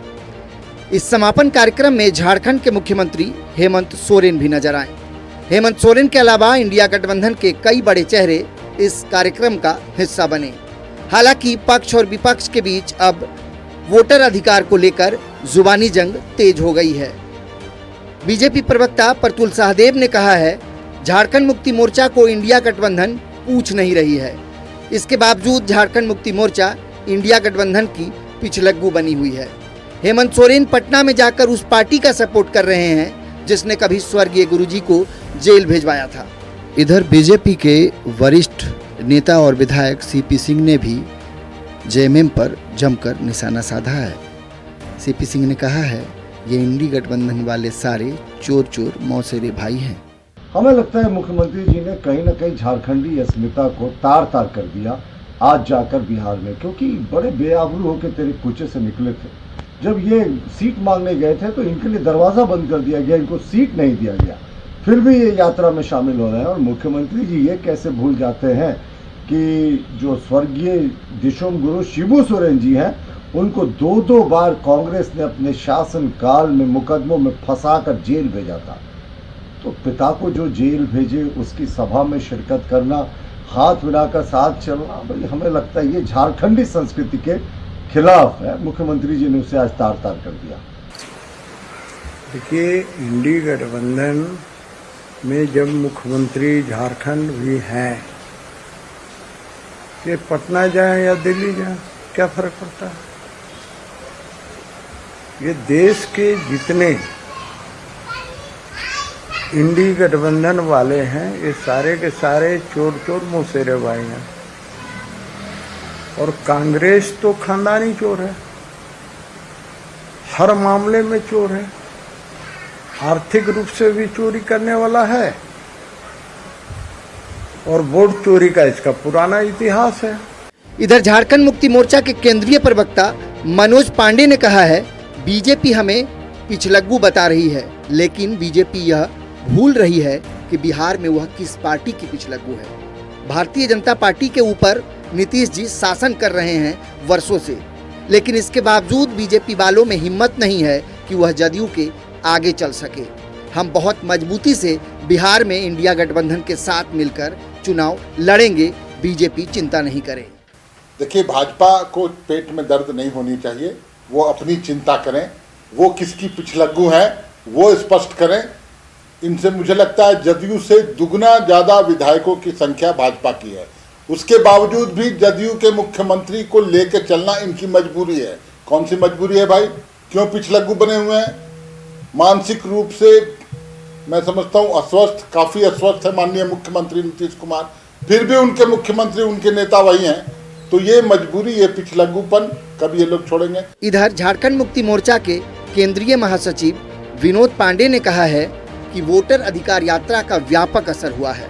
इस समापन कार्यक्रम में झारखंड के मुख्यमंत्री हेमंत सोरेन भी नजर आए। हेमंत सोरेन के अलावा इंडिया गठबंधन के कई बड़े चेहरे इस कार्यक्रम का हिस्सा बने। हालांकि पक्ष और विपक्ष के बीच अब वोटर अधिकार को लेकर जुबानी जंग तेज हो गई है। बीजेपी प्रवक्ता प्रतुल सहदेव ने कहा है, झारखंड मुक्ति मोर्चा को इंडिया गठबंधन पूछ नहीं रही है। इसके बावजूद झारखंड मुक्ति मोर्चा इंडिया गठबंधन की पिछलग्गू बनी हुई है। हेमंत सोरेन पटना में जाकर उस पार्टी का सपोर्ट कर रहे हैं जिसने कभी स्वर्गीय गुरुजी को जेल भेजवाया था। इधर बीजेपी के वरिष्ठ नेता और विधायक सीपी सिंह ने भी जेएमएम पर जमकर निशाना साधा है। सीपी सिंह ने कहा है ये इंडी गठबंधन वाले सारे चोर चोर मौसेरे भाई हैं। हमें लगता है मुख्यमंत्री जी ने कहीं ना कहीं झारखंडी अस्मिता को तार तार कर दिया आज जाकर बिहार में, क्योंकि बड़े बेआबरू होकर तेरे कुचे से निकले थे। जब ये सीट मांगने गए थे तो इनके लिए दरवाज़ा बंद कर दिया गया, इनको सीट नहीं दिया गया, फिर भी ये यात्रा में शामिल हो रहे हैं। और मुख्यमंत्री जी ये कैसे भूल जाते हैं कि जो स्वर्गीय दिशोम गुरु शिबू सोरेन जी हैं उनको दो बार कांग्रेस ने अपने शासन काल में मुकदमों में फंसाकर जेल भेजा था। तो पिता को जो जेल भेजे उसकी सभा में शिरकत करना, हाथ मिलाकर साथ चलना, भाई हमें लगता है ये झारखंडी संस्कृति के खिलाफ है। मुख्यमंत्री जी ने उसे आज तार तार कर दिया। देखिए, इंडी गठबंधन में जब मुख्यमंत्री झारखंड भी हैं, ये पटना जाए या दिल्ली जाए क्या फर्क पड़ता है? ये देश के जितने इंडी गठबंधन वाले हैं ये सारे के सारे चोर चोर मौसेरे भाई हैं। और कांग्रेस तो खानदानी चोर है, हर मामले में चोर है, आर्थिक रूप से भी चोरी करने वाला है और वोट चोरी का इसका पुराना इतिहास है। इधर झारखंड मुक्ति मोर्चा के केंद्रीय प्रवक्ता मनोज पांडे ने कहा है बीजेपी हमें पिछलग्गू बता रही है, लेकिन बीजेपी यह भूल रही है कि बिहार में वह किस पार्टी की पिछलग्गू है। भारतीय जनता पार्टी के ऊपर नीतीश जी शासन कर रहे हैं वर्षों से, लेकिन इसके बावजूद बीजेपी वालों में हिम्मत नहीं है कि वह जदयू के आगे चल सके। हम बहुत मजबूती से बिहार में इंडिया गठबंधन के साथ मिलकर चुनाव लड़ेंगे, बीजेपी चिंता नहीं करे। देखिए, भाजपा को पेट में दर्द नहीं होनी चाहिए, वो अपनी चिंता करें, वो किसकी पिछलग्गू हैं वो स्पष्ट करें। इनसे मुझे लगता है जदयू से दुगना ज़्यादा विधायकों की संख्या भाजपा की है, उसके बावजूद भी जदयू के मुख्यमंत्री को लेकर चलना इनकी मजबूरी है। कौन सी मजबूरी है भाई? क्यों पिछलग्गू बने हुए हैं? मानसिक रूप से मैं समझता हूँ अस्वस्थ, काफ़ी अस्वस्थ है माननीय मुख्यमंत्री नीतीश कुमार, फिर भी उनके मुख्यमंत्री उनके नेता वही हैं, तो ये मजबूरी, ये पिछलग्गूपन कभी ये लोग छोड़ेंगे? इधर झारखंड मुक्ति मोर्चा के केंद्रीय महासचिव विनोद पांडे ने कहा है कि वोटर अधिकार यात्रा का व्यापक असर हुआ है।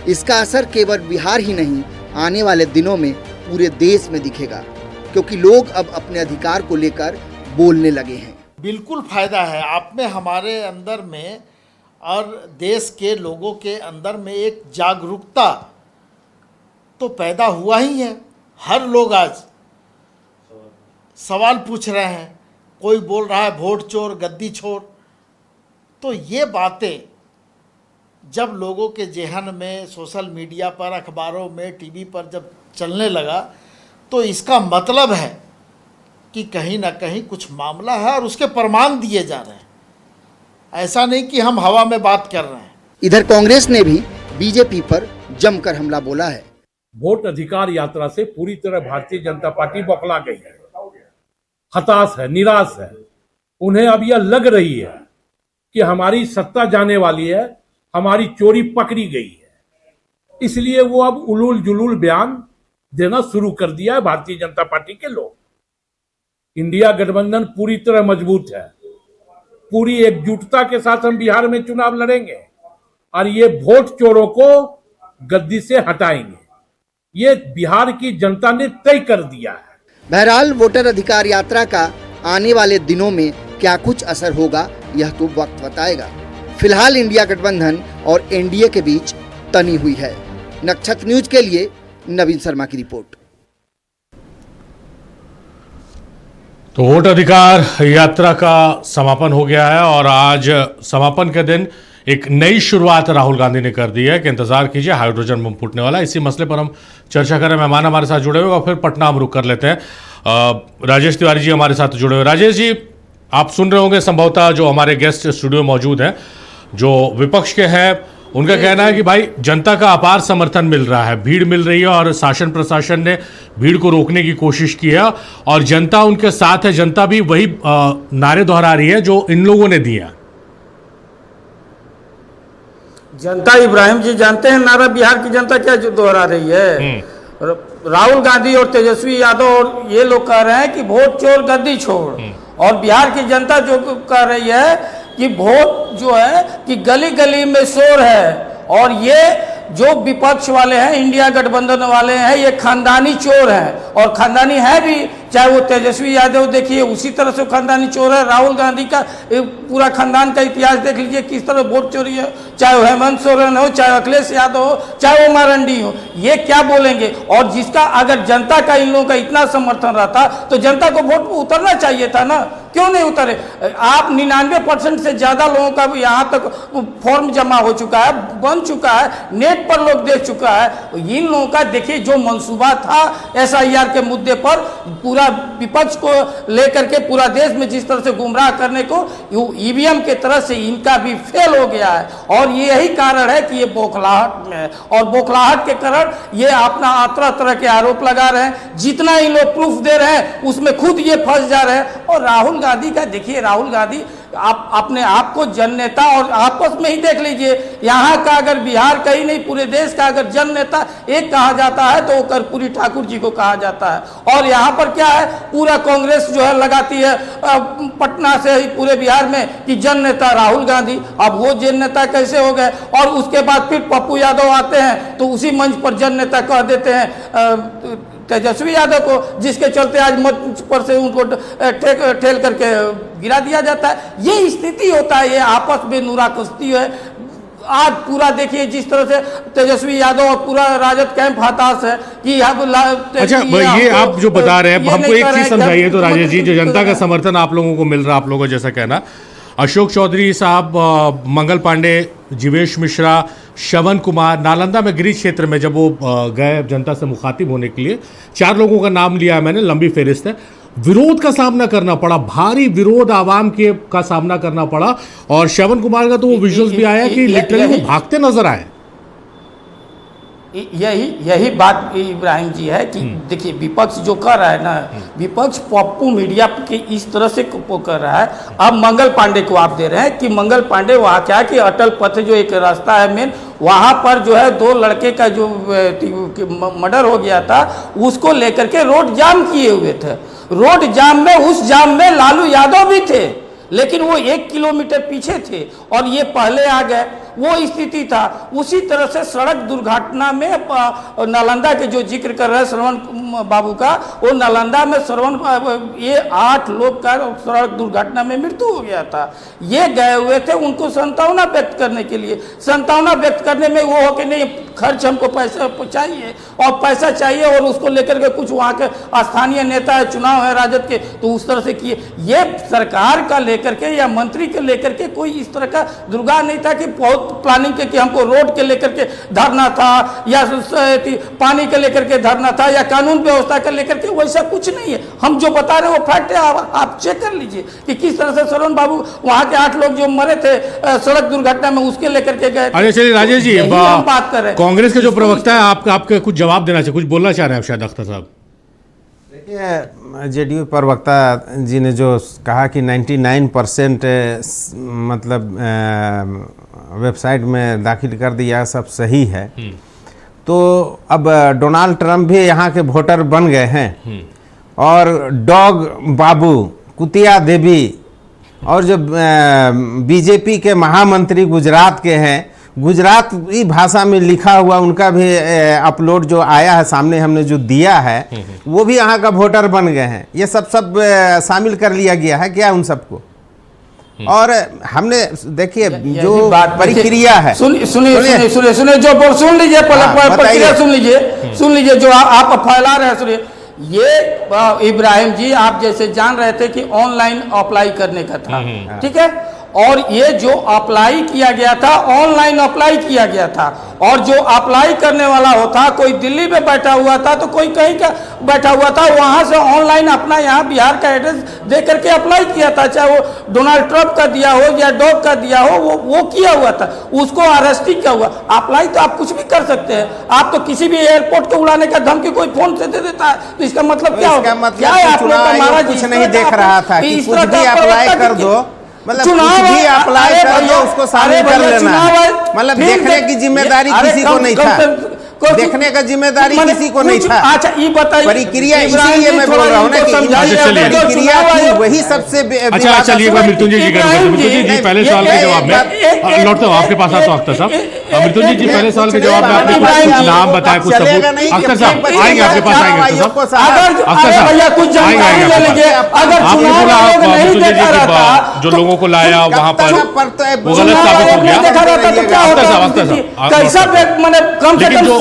इसका असर केवल बिहार ही नहीं, आने वाले दिनों में पूरे देश में दिखेगा, क्योंकि लोग अब अपने अधिकार को लेकर बोलने लगे हैं। बिल्कुल फायदा है। आप में, हमारे अंदर में और देश के लोगों के अंदर में एक जागरूकता तो पैदा हुआ ही है। हर लोग आज सवाल पूछ रहे हैं, कोई बोल रहा है वोट चोर, गद्दी छोर। तो ये बातें जब लोगों के जेहन में, सोशल मीडिया पर, अखबारों में, टीवी पर जब चलने लगा, तो इसका मतलब है कि कहीं ना कहीं कुछ मामला है और उसके प्रमाण दिए जा रहे हैं। ऐसा नहीं कि हम हवा में बात कर रहे हैं। इधर कांग्रेस ने भी बीजेपी पर जमकर हमला बोला है। वोट अधिकार यात्रा से पूरी तरह भारतीय जनता पार्टी बौखला गई है, हताश है, निराश है। उन्हें अब यह लग रही है कि हमारी सत्ता जाने वाली है, हमारी चोरी पकड़ी गई है, इसलिए वो अब उलूल जुलूल बयान देना शुरू कर दिया है भारतीय जनता पार्टी के लोग। इंडिया गठबंधन पूरी तरह मजबूत है, पूरी एकजुटता के साथ हम बिहार में चुनाव लड़ेंगे और ये वोट चोरों को गद्दी से हटाएंगे। ये बिहार की जनता ने तय कर दिया है। बहरहाल वोटर अधिकार यात्रा का आने वाले दिनों में क्या कुछ असर होगा यह तो वक्त बताएगा। फिलहाल इंडिया गठबंधन और एनडीए के बीच तनी हुई है। नक्षत्र न्यूज के लिए नवीन शर्मा की रिपोर्ट। तो वोट अधिकार यात्रा का समापन हो गया है और आज समापन के दिन एक नई शुरुआत राहुल गांधी ने कर दी है कि इंतजार कीजिए, हाइड्रोजन बम फूटने वाला है। इसी मसले पर हम चर्चा करें। मेहमान हमारे साथ जुड़े हुए और फिर पटना हम रुक कर लेते हैं। राजेश तिवारी जी हमारे साथ जुड़े हुए। राजेश जी, आप सुन रहे होंगे संभवतः जो हमारे गेस्ट स्टूडियो मौजूद हैं, जो विपक्ष के हैं, उनका कहना है कि भाई जनता का अपार समर्थन मिल रहा है, भीड़ मिल रही है और शासन प्रशासन ने भीड़ को रोकने की कोशिश की है और जनता उनके साथ है। जनता भी वही नारे दोहरा रही है जो इन लोगों ने दिया। जनता, इब्राहिम जी जानते हैं नारा बिहार की जनता क्या जो दोहरा रही है? राहुल गांधी और तेजस्वी यादव और ये लोग कह रहे हैं कि वोट चोर गद्दी छोड़, और बिहार की जनता जो कह रही है कि वोट जो है कि गली गली में शोर है, और ये जो विपक्ष वाले हैं, इंडिया गठबंधन वाले हैं, ये खानदानी चोर हैं और खानदानी है भी। चाहे वो तेजस्वी यादव देखिए उसी तरह से खानदानी चोर है, राहुल गांधी का पूरा खानदान का इतिहास देख लीजिए किस तरह वोट चोरी है, चाहे वो हेमंत सोरेन हो, चाहे अखिलेश यादव हो, चाहे वो मारंडी हो, ये क्या बोलेंगे। और जिसका अगर जनता का इन लोगों का इतना समर्थन रहता तो जनता को वोट उतरना चाहिए था ना, क्यों नहीं उतरे? आप 99% से ज्यादा लोगों का यहाँ तक फॉर्म जमा हो चुका है, बन चुका है, नेट पर लोग देख चुका है। इन लोगों का देखिए जो मंसूबा था SIR के मुद्दे पर, पूरा विपक्ष को लेकर के पूरा देश में जिस तरह से गुमराह करने को, EVM के तरह से इनका भी फेल हो गया है। और यही कारण है कि ये बौखलाहट में है, और बौखलाहट के कारण ये अपना तरह तरह के आरोप लगा रहे हैं। जितना ही लोग प्रूफ दे रहे हैं उसमें खुद ये फंस जा रहे हैं। और राहुल गांधी का देखिए, राहुल गांधी आप अपने आप को जन नेता, और आपस में ही देख लीजिए, यहाँ का अगर बिहार का ही नहीं पूरे देश का अगर जन नेता एक कहा जाता है तो वो कर्पूरी ठाकुर जी को कहा जाता है। और यहाँ पर क्या है, पूरा कांग्रेस जो है लगाती है पटना से ही पूरे बिहार में कि जन नेता राहुल गांधी। अब वो जन नेता कैसे हो गए? और उसके बाद फिर पप्पू यादव आते हैं तो उसी मंच पर जन नेता कह देते हैं तेजस्वी यादव को, जिसके चलते आज मंच पर से उनको ठेल करके गिरा दिया जाता है। ये स्थिति होता है, ये आपस में नूरा कुश्ती है। आज पूरा देखिए जिस तरह से तेजस्वी यादव और पूरा राजद कैंप हताश है कि अच्छा ये आप जो बता रहे हैं, हमको एक चीज समझाइए तो राजेश जी, जो जनता का समर्थन आप लोगों को मिल रहा है, आप लोगों का जैसा कहना, अशोक चौधरी साहब, मंगल पांडे, जीवेश मिश्रा, श्रवण कुमार, नालंदा में गिरिज क्षेत्र में जब वो गए जनता से मुखातिब होने के लिए, 4 लोगों का नाम लिया है मैंने, लंबी फेरिस्त है, विरोध का सामना करना पड़ा, भारी विरोध आवाम के का सामना करना पड़ा। और श्रवण कुमार का तो वो विजुअल्स भी आया कि लिटरली वो भागते नजर आए। यही बात इब्राहिम जी है कि देखिए विपक्ष जो कर रहा है ना, विपक्ष पप्पू मीडिया के इस तरह से कर रहा है। अब मंगल पांडे को आप दे रहे हैं कि मंगल पांडे वहाँ क्या कि अटल पथ जो एक रास्ता है मेन, वहाँ पर जो है 2 लड़के का जो मर्डर हो गया था उसको लेकर के रोड जाम किए हुए थे। रोड जाम में, उस जाम में लालू यादव भी थे, लेकिन वो 1 किलोमीटर पीछे थे और ये पहले आ गए। वो स्थिति था। उसी तरह से सड़क दुर्घटना में नालंदा के जो जिक्र कर रहे हैं श्रवण बाबू का, वो नालंदा में ये 8 लोग का सड़क दुर्घटना में मृत्यु हो गया था। ये गए हुए थे उनको संतावना व्यक्त करने के लिए। संतावना व्यक्त करने में वो हो कि नहीं खर्च हमको पैसा चाहिए और पैसा चाहिए, और उसको लेकर के कुछ वहाँ के स्थानीय नेता है, चुनाव है राजद के, तो उस तरह से किए। ये सरकार का लेकर के या मंत्री के लेकर के कोई इस तरह का दुर्गा नहीं था कि बहुत प्लानिंग के कि हमको रोड के लेकर के धरना था या पानी के लेकर के धरना था या कानून व्यवस्था के लेकर के, वैसा कुछ नहीं है। हम जो बता रहे हैं वो फैक्ट है, आप चेक कर लीजिए कि किस तरह से श्रवण बाबू वहाँ के 8 लोग जो मरे थे सड़क दुर्घटना में उसके लेकर के गए। अरे चलिए राजेश जी, हम बात कर रहे हैं कांग्रेस के जो प्रवक्ता है आपके कुछ जवाब देना चाहिए, कुछ बोलना चाह रहे हैं शायद अख्तर साहब। देखिए JDU प्रवक्ता जी ने जो कहा कि 99% मतलब वेबसाइट में दाखिल कर दिया, सब सही है। तो अब डोनाल्ड ट्रंप भी यहाँ के वोटर बन गए हैं, और डॉग बाबू, कुतिया देवी, और जो बीजेपी के महामंत्री गुजरात के हैं, गुजराती भाषा में लिखा हुआ उनका भी अपलोड जो आया है सामने, हमने जो दिया है, वो भी यहाँ का वोटर बन गए हैं। ये सब शामिल कर लिया गया है क्या उन सबको? और हमने देखिए जो प्रक्रिया है, सुनिए जो सुन लीजिए, प्रक्रिया सुन लीजिए जो आप फैला रहे हैं, सुनिए। ये इब्राहिम जी आप जैसे जान रहे थे कि ऑनलाइन अप्लाई करने का था, ठीक है। और ये जो अप्लाई किया गया था ऑनलाइन अप्लाई किया गया था, और जो अप्लाई करने वाला होता कोई दिल्ली में बैठा हुआ था तो कोई कहीं का बैठा हुआ था, वहाँ से ऑनलाइन अपना यहाँ बिहार का एड्रेस दे करके अप्लाई किया था, चाहे वो डोनाल्ड ट्रंप का दिया हो या डॉग का दिया हो, वो किया हुआ था, उसको अरेस्टिंग किया हुआ। अप्लाई तो आप कुछ भी कर सकते हैं, आप तो किसी भी एयरपोर्ट को उड़ाने का धमकी कोई फोन से दे देता है, तो इसका मतलब क्या होगा? क्या है? चुनाव आयोग कुछ नहीं देख रहा था कि कुछ भी अप्लाई कर दो, मतलब कुछ भी अप्लाई कर दो उसको शामिल कर लेना, मतलब देखने की जिम्मेदारी किसी को नहीं था, देखने का जिम्मेदारी किसी को नहीं था। अच्छा ये बताइए, प्रक्रिया इसीलिए मैं बोल रहा हूँ ना कि प्रक्रिया थी वही सबसे। अच्छा चलिए एक बार मृत्युंजय जी पहले सवाल के जवाब में लौटता हूँ आपके पास आता हूँ। अख्तर साहब, मृत्युंजय जी पहले सवाल के जवाब में आपने कुछ नाम बताया, कुछ सबूत। अख्तर साहब आएंगे आपके पास, आएंगे अख्तर साहब, कुछ जानकारी ले लीजिए। आपने बोला मृत्युंजय जी की जो लोगों को लाया वहाँ पर वो गलत साबित हो गया। अख्तर साहब लेकिन जो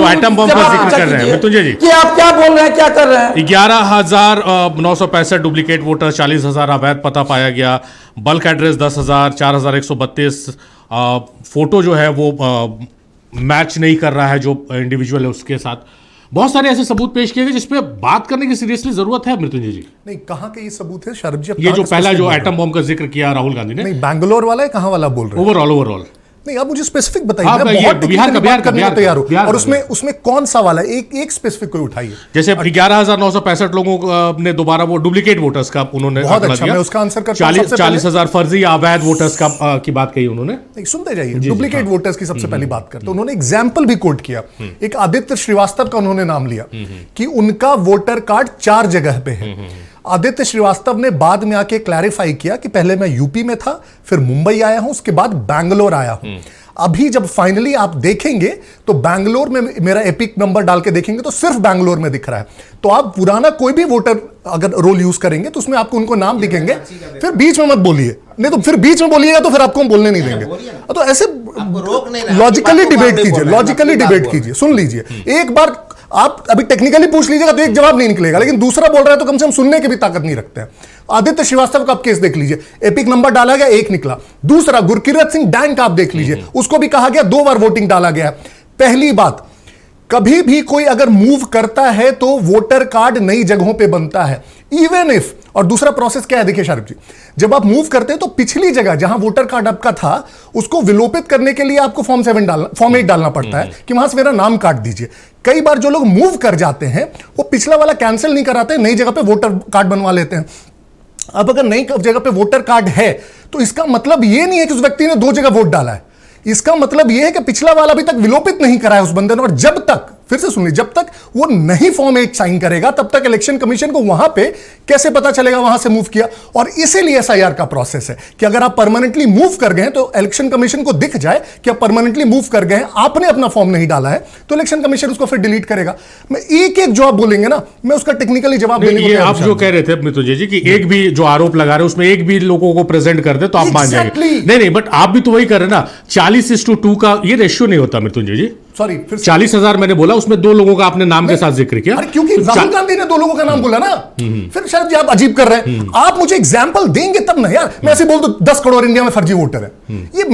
एटम बम का जिक्र कर रहे हैं मृत्युंजय जी, कि आप क्या बोल रहे हैं, क्या कर रहे हैं? 11,965 डुप्लीकेट वोटर, 40,000 अवैध पता पाया गया, बल्क एड्रेस 10,000, 4,132 फोटो जो है वो मैच नहीं कर रहा है जो इंडिविजुअल है उसके साथ। बहुत सारे ऐसे सबूत पेश किए गए जिसपे बात करने की सीरियसली जरूरत है मृत्युंजय जी। नहीं, कहाँ के ये सबूत है शरद जी? ये जो पहला जो एटम बम का जिक्र किया राहुल गांधी ने, नहीं बैंगलोर वाला है, कहाँ वाला बोल रहे हैं? ओवरऑल नहीं, आप मुझे स्पेसिफिक बताइए। बिहार का तैयार हूं, और उसमें कौन सा वाला एक स्पेसिफिक कोई उठाइए। जैसे 11,965 लोगों ने दोबारा वो डुप्लीकेट वोटर्स का उन्होंने बहुत अच्छा, मैं उसका आंसर करता हूं। 40,000 फर्जी अवैध वोटर्स का की बात कही उन्होंने। सुनते जाइए, डुप्लीकेट वोटर्स की सबसे पहली बात करते, उन्होंने एग्जाम्पल भी कोट किया, एक आदित्य श्रीवास्तव का उन्होंने नाम लिया कि उनका वोटर कार्ड 4 जगह पे है। आदित्य श्रीवास्तव ने बाद में आके क्लैरिफाई किया कि पहले मैं यूपी में था, फिर मुंबई आया हूं, उसके बाद बैंगलोर आया हूं। अभी जब फाइनली आप देखेंगे तो बैंगलोर में मेरा एपिक नंबर डाल के देखेंगे तो सिर्फ बैंगलोर में दिख रहा है। तो आप पुराना कोई भी वोटर अगर रोल यूज करेंगे तो उसमें आपको उनको नाम दिखेंगे, फिर बीच में मत बोलिए, नहीं तो फिर बीच में बोलिएगा तो फिर आपको हम बोलने नहीं देंगे। तो ऐसे लॉजिकली डिबेट कीजिए, सुन लीजिए। एक बार आप अभी टेक्निकली पूछ लीजिएगा तो एक जवाब नहीं निकलेगा, लेकिन दूसरा बोल रहा है तो कम से कम सुनने की भी ताकत नहीं रखते हैं। आदित्य श्रीवास्तव का आप केस देख लीजिए, एपिक नंबर डाला गया, 1 निकला। दूसरा गुरकीरत सिंह डैन का आप देख लीजिए, उसको भी कहा गया 2 बार वोटिंग डाला गया। पहली बात, कभी भी कोई अगर मूव करता है तो वोटर कार्ड नई जगहों पे बनता है, इवन इफ। और दूसरा प्रोसेस क्या है देखिए शारिफ जी, जब आप मूव करते हैं तो पिछली जगह जहां वोटर कार्ड आपका था उसको विलोपित करने के लिए आपको फॉर्म 8 डालना पड़ता है कि वहां से मेरा नाम काट दीजिए। कई बार जो लोग मूव कर जाते हैं वो पिछला वाला कैंसिल नहीं कराते, नई जगह पे वोटर कार्ड बनवा लेते हैं। अब अगर नई जगह पे वोटर कार्ड है तो इसका मतलब यह नहीं है कि उस व्यक्ति ने 2 जगह वोट डाला है, इसका मतलब यह है कि पिछला वाला अभी तक विलोपित नहीं करा है उस बंदे ने। और जब तक, फिर से सुनिए, जब तक वो नहीं फॉर्म 8 साइन करेगा तब तक इलेक्शन कमीशन को वहां पे कैसे पता चलेगा वहां से मूव किया। और इसीलिए एसआईआर का प्रोसेस है कि अगर आप परमानेंटली मूव कर गए तो इलेक्शन कमीशन को दिख जाए कि आप परमानेंटली मूव कर गए, आपने अपना फॉर्म नहीं डाला है, तो इलेक्शन कमीशन उसको फिर डिलीट करेगा। मैं एक जवाब बोलेंगे ना, मैं उसका टेक्निकली जवाब देने को, आप जो कह रहे थे मृत्युंजय जी कि एक भी जो आरोप लगा रहे उसमें एक भी लोगों को प्रेजेंट कर दे तो आप मान जाएंगे। नहीं, बट आप भी तो वही कर रहे ना, 40:2 का ये रेशियो नहीं होता मृत्युंजय जी। सॉरी, 40,000 मैंने बोला, उसमें 2 लोगों का आपने नाम के साथ जिक्र किया। क्योंकि राहुल गांधी ने 2 लोगों का नाम बोला ना, फिर शायद आप अजीब कर रहे हैं। आप मुझे एग्जाम्पल देंगे तब ना यार, मैं ऐसे बोल दूं 10 करोड़ इंडिया में फर्जी वोटर है, ये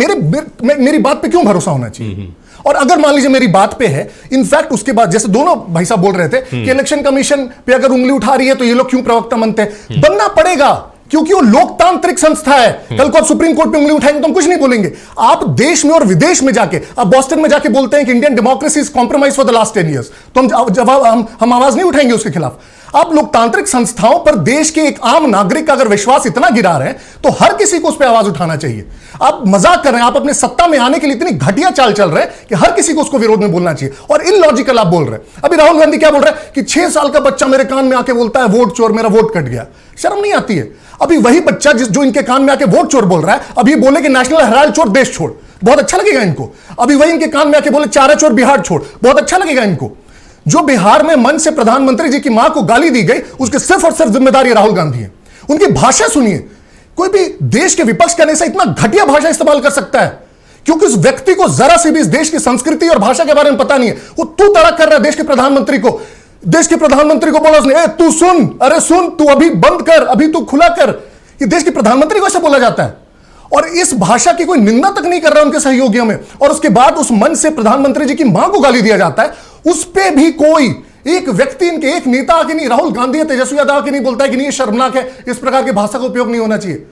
मेरी बात पे क्यों भरोसा होना चाहिए? और अगर मान लीजिए मेरी बात पे है, इनफैक्ट उसके बाद जैसे दोनों भाई साहब बोल रहे थे कि इलेक्शन कमीशन पे अगर उंगली उठा रही है तो ये लोग क्यों प्रवक्ता बनते हैं? बनना पड़ेगा क्योंकि वो लोकतांत्रिक संस्था है। कल को आप सुप्रीम कोर्ट पे उंगली उठाएंगे तो हम कुछ नहीं बोलेंगे। आप देश में और विदेश में जाके, आप बॉस्टन में जाके बोलते हैं कि Indian democracy is compromise for the last 10 years, तो हम आवाज नहीं उठाएंगे उसके खिलाफ। आप लोकतांत्रिक संस्थाओं पर देश के एक आम नागरिक का अगर विश्वास इतना गिरा रहे हैं तो हर किसी को उस पर आवाज उठाना चाहिए। आप मजाक कर रहे हैं, आप अपने सत्ता में आने के लिए इतनी घटिया चाल चल रहे हैं कि हर किसी को उसको विरोध में बोलना चाहिए, और इलॉजिकल आप बोल रहे हैं। अभी राहुल गांधी क्या बोल रहे हैं कि 6 साल का बच्चा मेरे कान में आके बोलता है वोट चोर, मेरा वोट कट गया। शर्म नहीं आती है? अभी वही बच्चा जो इनके कान में आके वोट चोर बोल रहा है, अभी बोले कि नेशनल हेराल्ड चोर देश छोड़, बहुत अच्छा लगेगा इनको। अभी वही इनके कान में आके बोले चारा चोर बिहार छोड़, बहुत अच्छा लगेगा इनको। जो बिहार में मन से प्रधानमंत्री जी की मां को गाली दी गई, उसके सिर्फ और सिर्फ जिम्मेदारी राहुल गांधी है। उनकी भाषा सुनिए, कोई भी देश के विपक्ष करने से इतना घटिया भाषा इस्तेमाल कर सकता है? क्योंकि उस व्यक्ति को जरा सी भी इस देश की संस्कृति और भाषा के बारे में पता नहीं है। वो तू तड़क कर रहा है देश के प्रधानमंत्री को बोला उसने, तू सुन, अरे सुन, तू अभी बंद कर, अभी तू खुला कर। ये देश के प्रधानमंत्री को ऐसा बोला जाता है, और इस भाषा की कोई निंदा तक नहीं कर रहा है उनके सहयोगियों में, और उसके बाद उस मंच से प्रधानमंत्री जी की मां को गाली दिया जाता है। उस पे भी कोई एक व्यक्ति, इनके एक नेता आके नहीं, राहुल गांधी या तेजस्वी यादव आके नहीं बोलता है कि नहीं ये शर्मनाक है, इस प्रकार की भाषा का उपयोग नहीं होना चाहिए।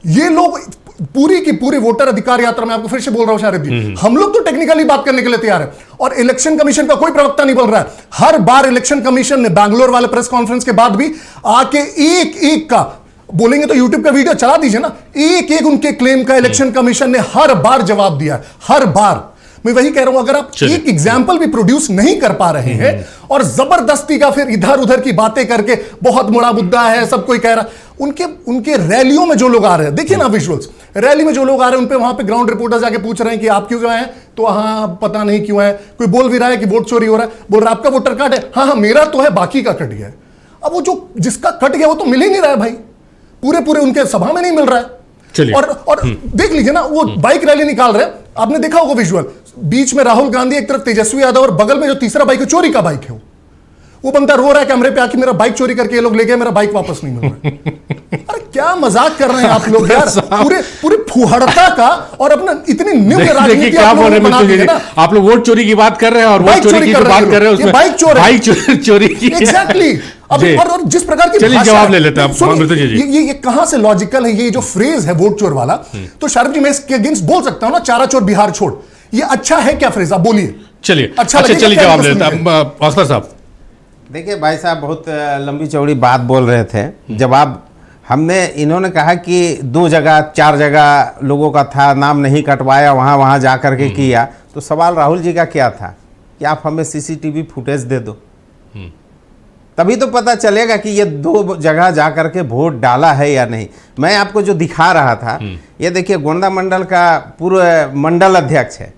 ये लोग पूरी की पूरी वोटर अधिकार यात्रा में, आपको फिर से बोल रहा हूं शारिद जी, हम लोग तो टेक्निकली बात करने के लिए तैयार है, और इलेक्शन कमीशन का कोई प्रवक्ता नहीं बोल रहा है। हर बार इलेक्शन कमीशन ने बैंगलोर वाले प्रेस कॉन्फ्रेंस के बाद भी आके एक एक का बोलेंगे, तो यूट्यूब का वीडियो चला दीजिए ना, एक एक उनके क्लेम का इलेक्शन कमीशन ने हर बार जवाब दिया है, हर बार। मैं वही कह रहा हूं, अगर आप एक एग्जाम्पल भी प्रोड्यूस नहीं कर पा रहे हैं और जबरदस्ती का फिर इधर उधर की बातें करके बहुत बड़ा मुद्दा है, सब कोई कह रहा, उनके रैलियों में जो लोग आ रहे हैं, देखिए ना विजुअल्स, रैली में जो लोग आ रहे हैं उन पे वहां पे ग्राउंड रिपोर्टर जाके पूछ रहे हैं कि आप क्यों आए, तो हाँ पता नहीं क्यों आए। कोई बोल भी रहा है कि वोट चोरी हो रहा है, बोल रहा है आपका वोटर कार्ड है, हाँ हाँ मेरा तो है, बाकी का कट गया है। अब वो जो जिसका कट गया वो तो मिल ही नहीं रहा है भाई, पूरे उनके सभा में नहीं मिल रहा है। और देख लीजिए ना, वो बाइक रैली निकाल रहे हैं, आपने देखा होगा विजुअल, बीच में राहुल गांधी, एक तरफ तेजस्वी यादव, और बगल में जो तीसरा बाइक है, चोरी का बाइक है, वो बंदा रो रहा है कैमरे पे आके, मेरा बाइक चोरी करके ये लोग ले गए, मेरा बाइक वापस नहीं मिल रहा है। अरे क्या मजाक कर रहे हैं आप लोग यार, पूरे फुहड़ता का, और अपना इतनी निम्न राजनीति क्या बोल रहे हैं, आप लोग वोट चोरी की बात कर रहे हैं और वोट चोरी की बात कर रहे हैं, उसमें बाइक चोरी की, एग्जैक्टली। और जिस प्रकार की चलिए जवाब ले लेते हैं, ये कहां से लॉजिकल है, ये जो फ्रेज है वोट चोर वाला, तो शारिद जी मैं इसके अगेंस्ट बोल सकता हूं ना, चारा चोर बिहार छोड़, ये अच्छा है क्या फ्रेज, आप बोलिए। चलिए चलिए जवाब ले लेते हैं हौसला साहब। देखिए भाई साहब बहुत लंबी चौड़ी बात बोल रहे थे, जवाब हमने, इन्होंने कहा कि 2 जगह 4 जगह लोगों का था, नाम नहीं कटवाया, वहाँ जा कर के किया, तो सवाल राहुल जी का क्या था कि आप हमें सीसीटीवी फुटेज दे दो, तभी तो पता चलेगा कि ये 2 जगह जा कर के वोट डाला है या नहीं। मैं आपको जो दिखा रहा था, ये देखिए गोंडा मंडल का पूर्व मंडल अध्यक्ष है,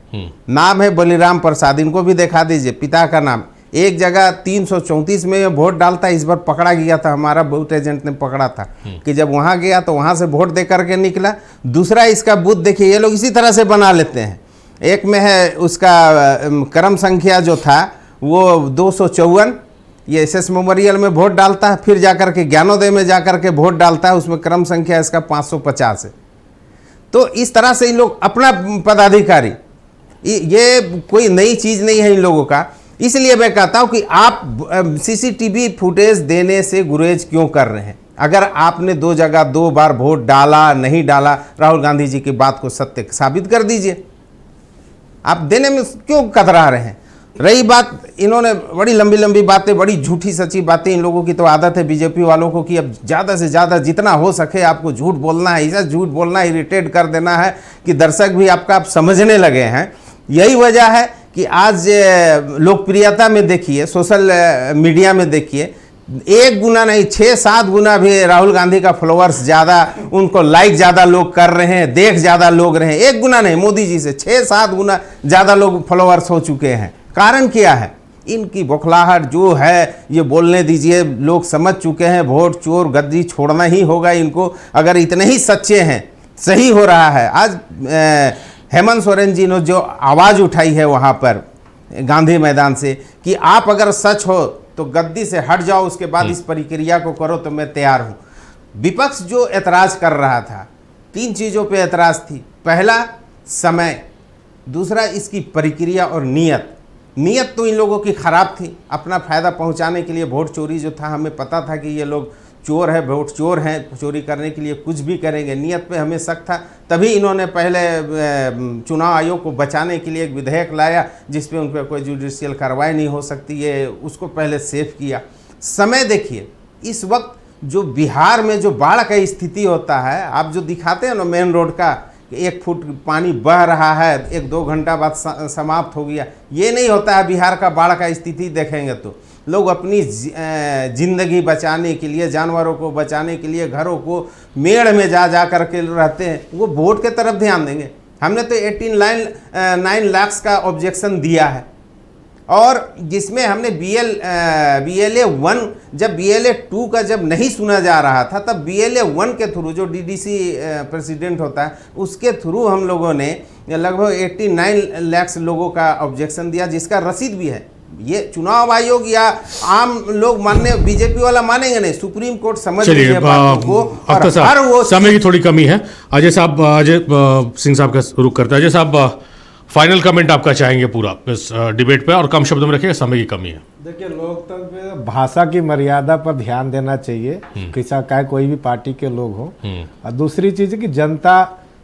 नाम है बलिराम प्रसाद, इनको भी दिखा दीजिए, पिता का नाम। एक जगह 334 में वोट डालता, इस बार पकड़ा गया था, हमारा बूथ एजेंट ने पकड़ा था कि जब वहां गया तो वहां से वोट दे करके निकला। दूसरा इसका बूथ देखिए, ये लोग इसी तरह से बना लेते हैं। एक में है उसका क्रम संख्या जो था वो 254, ये SS मेमोरियल में वोट डालता है, फिर जाकर के ज्ञानोदय में जाकर के वोट डालता है, उसमें क्रम संख्या इसका 550 है। तो इस तरह से इन लोग अपना पदाधिकारी, ये कोई नई चीज़ नहीं है इन लोगों का। इसलिए मैं कहता हूं कि आप सीसीटीवी फुटेज देने से गुरेज क्यों कर रहे हैं। अगर आपने 2 जगह 2 बार वोट डाला नहीं डाला, राहुल गांधी जी की बात को सत्य साबित कर दीजिए, आप देने में क्यों कतरा रहे हैं। रही बात, इन्होंने बड़ी लंबी लंबी बातें, बड़ी झूठी सच्ची बातें, इन लोगों की तो आदत है बीजेपी वालों को कि अब ज़्यादा से ज़्यादा जितना हो सके आपको झूठ बोलना है, ऐसा झूठ बोलना, इरिटेट कर देना है कि दर्शक भी आपका आप समझने लगे हैं। यही वजह है कि आज लोकप्रियता में देखिए, सोशल मीडिया में देखिए, 1 गुना नहीं 6-7 गुना भी राहुल गांधी का फॉलोअर्स ज़्यादा, उनको लाइक ज़्यादा लोग कर रहे हैं, देख ज़्यादा लोग रहे हैं। 1 गुना नहीं, मोदी जी से 6-7 गुना ज़्यादा लोग फॉलोअर्स हो चुके हैं। कारण क्या है? इनकी बौखलाहट जो है, ये बोलने दीजिए, लोग समझ चुके हैं वोट चोर गद्दी छोड़ना ही होगा इनको, अगर इतने ही सच्चे हैं, सही हो रहा है। आज हेमंत सोरेन जी ने जो आवाज़ उठाई है वहाँ पर गांधी मैदान से कि आप अगर सच हो तो गद्दी से हट जाओ, उसके बाद इस प्रक्रिया को करो, तो मैं तैयार हूँ। विपक्ष जो एतराज़ कर रहा था, 3 चीज़ों पे एतराज़ थी। पहला समय, दूसरा इसकी प्रक्रिया और नीयत। नीयत तो इन लोगों की ख़राब थी, अपना फ़ायदा पहुंचाने के लिए वोट चोरी जो था, हमें पता था कि ये लोग चोर है, वोट चोर हैं, चोरी करने के लिए कुछ भी करेंगे। नीयत पे हमें शक था, तभी इन्होंने पहले चुनाव आयोग को बचाने के लिए एक विधेयक लाया जिस पे उन पर कोई जुडिशियल कार्रवाई नहीं हो सकती, ये उसको पहले सेफ किया। समय देखिए, इस वक्त जो बिहार में जो बाढ़ का स्थिति होता है, आप जो दिखाते हैं ना मेन रोड का, 1 फुट पानी बह रहा है, 1-2 घंटा बाद समाप्त हो गया, ये नहीं होता है। बिहार का बाढ़ का स्थिति देखेंगे तो लोग अपनी ज़िंदगी बचाने के लिए, जानवरों को बचाने के लिए, घरों को मेड़ में जा कर के रहते हैं, वो वोट के तरफ ध्यान देंगे। हमने तो 9 लाख का ऑब्जेक्शन दिया है, और जिसमें हमने BLA 1, जब BLA 2 का जब नहीं सुना जा रहा था, तब BLA 1 के थ्रू, जो DDC प्रेसिडेंट होता है, उसके थ्रू हम लोगों ने लगभग 89 लाख लोगों का ऑब्जेक्शन दिया, जिसका रसीद भी है। ये चुनाव आयोग या आम लोग मानने, बीजेपी वाला मानेंगे नहीं, सुप्रीम कोर्ट समझ रही चलिए है बातों को। और अख्तर हर वो साहब, समय की थोड़ी कमी है। अजय साहब, अजय सिंह साहब का रुख करता है। अजय साहब, फाइनल कमेंट आपका चाहेंगे पूरा इस डिबेट पे, और कम शब्दों में रखिएगा, समय की कमी है। देखिए, लोकतंत्र में भाषा की मर्यादा पर ध्यान देना चाहिए, किसा का कोई भी पार्टी के लोग हो। और दूसरी चीज है कि जनता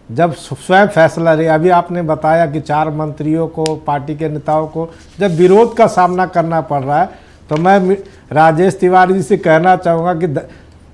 जब स्वयं फैसला ले, अभी आपने बताया कि 4 मंत्रियों को, पार्टी के नेताओं को जब विरोध का सामना करना पड़ रहा है, तो मैं राजेश तिवारी जी से कहना चाहूँगा कि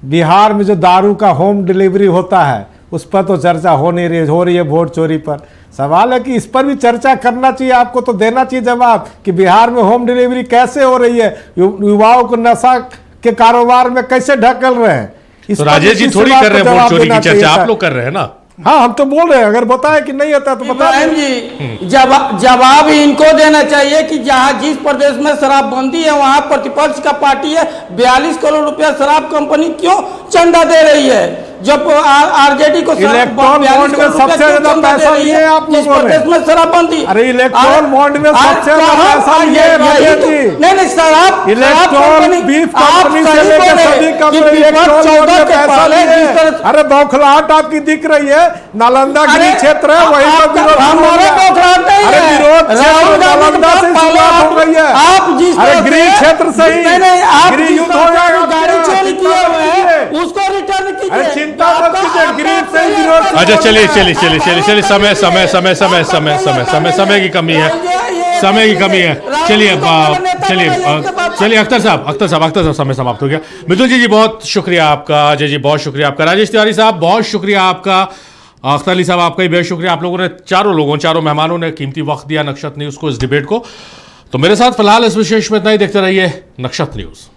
बिहार में जो दारू का होम डिलीवरी होता है उस पर तो चर्चा हो रही है वोट चोरी पर। सवाल है कि इस पर भी चर्चा करना चाहिए, आपको तो देना चाहिए जवाब कि बिहार में होम डिलीवरी कैसे हो रही है, युवाओं को नशा के कारोबार में कैसे ढकेल रहे हैं। तो राजेश जी थोड़ी कर रहे हैं वोट चोरी की चर्चा, आप लोग कर रहे हैं ना। हाँ, हम तो बोल रहे हैं, अगर बताए कि नहीं होता तो बता जी। जवाब इनको देना चाहिए कि जहां जिस प्रदेश में शराबबंदी है वहां प्रतिपक्ष का पार्टी है, 42 करोड़ रुपया शराब कंपनी क्यों चंदा दे रही है, जब आरजेडी को इलेक्ट्रॉन बॉन्ड में सबसे ज्यादा पैसा लिए आप लोगों ने। प्रदेश में शराबबंदी, अरे इलेक्ट्रॉन बॉन्ड में सबसे ज्यादा पैसा लिए राजेश जी। नहीं, शराब इलेक्ट्रॉन बीफ कंपनी से लेकर सभी कंपनी इलेक्ट्रॉन बॉन्ड में पैसा लिए। अरे बौखलाहट आपकी दिख रही है, नालंदा गृह क्षेत्र है, वहीं पर विरोध हमारे बौखलाहट नहीं है। अरे विरोध नालंदा से शुरुआत हो गई है। आप जिस अरे गृह क्षेत्र से ही गृह युद्ध हो जाएगा, गाड़ी चोरी किए हुए हैं उसको रिटर्न कीजिए। चिंता मत कीजिए, गृह से ही विरोध। अच्छा, चलिए समय की कमी है, समय की कमी है। चलिए अख्तर साहब, समय समाप्त हो गया। मिथुन जी बहुत शुक्रिया आपका, अजय जी बहुत शुक्रिया आपका, राजेश तिवारी साहब बहुत शुक्रिया आपका, अख्तर अली साहब आपका भी बेहद शुक्रिया। आप लोगों ने, चारों मेहमानों ने कीमती वक्त दिया नक्षत्र न्यूज़ को, इस डिबेट को। तो मेरे साथ फिलहाल इस विशेष में इतना ही। देखते रहिए नक्षत्र न्यूज़।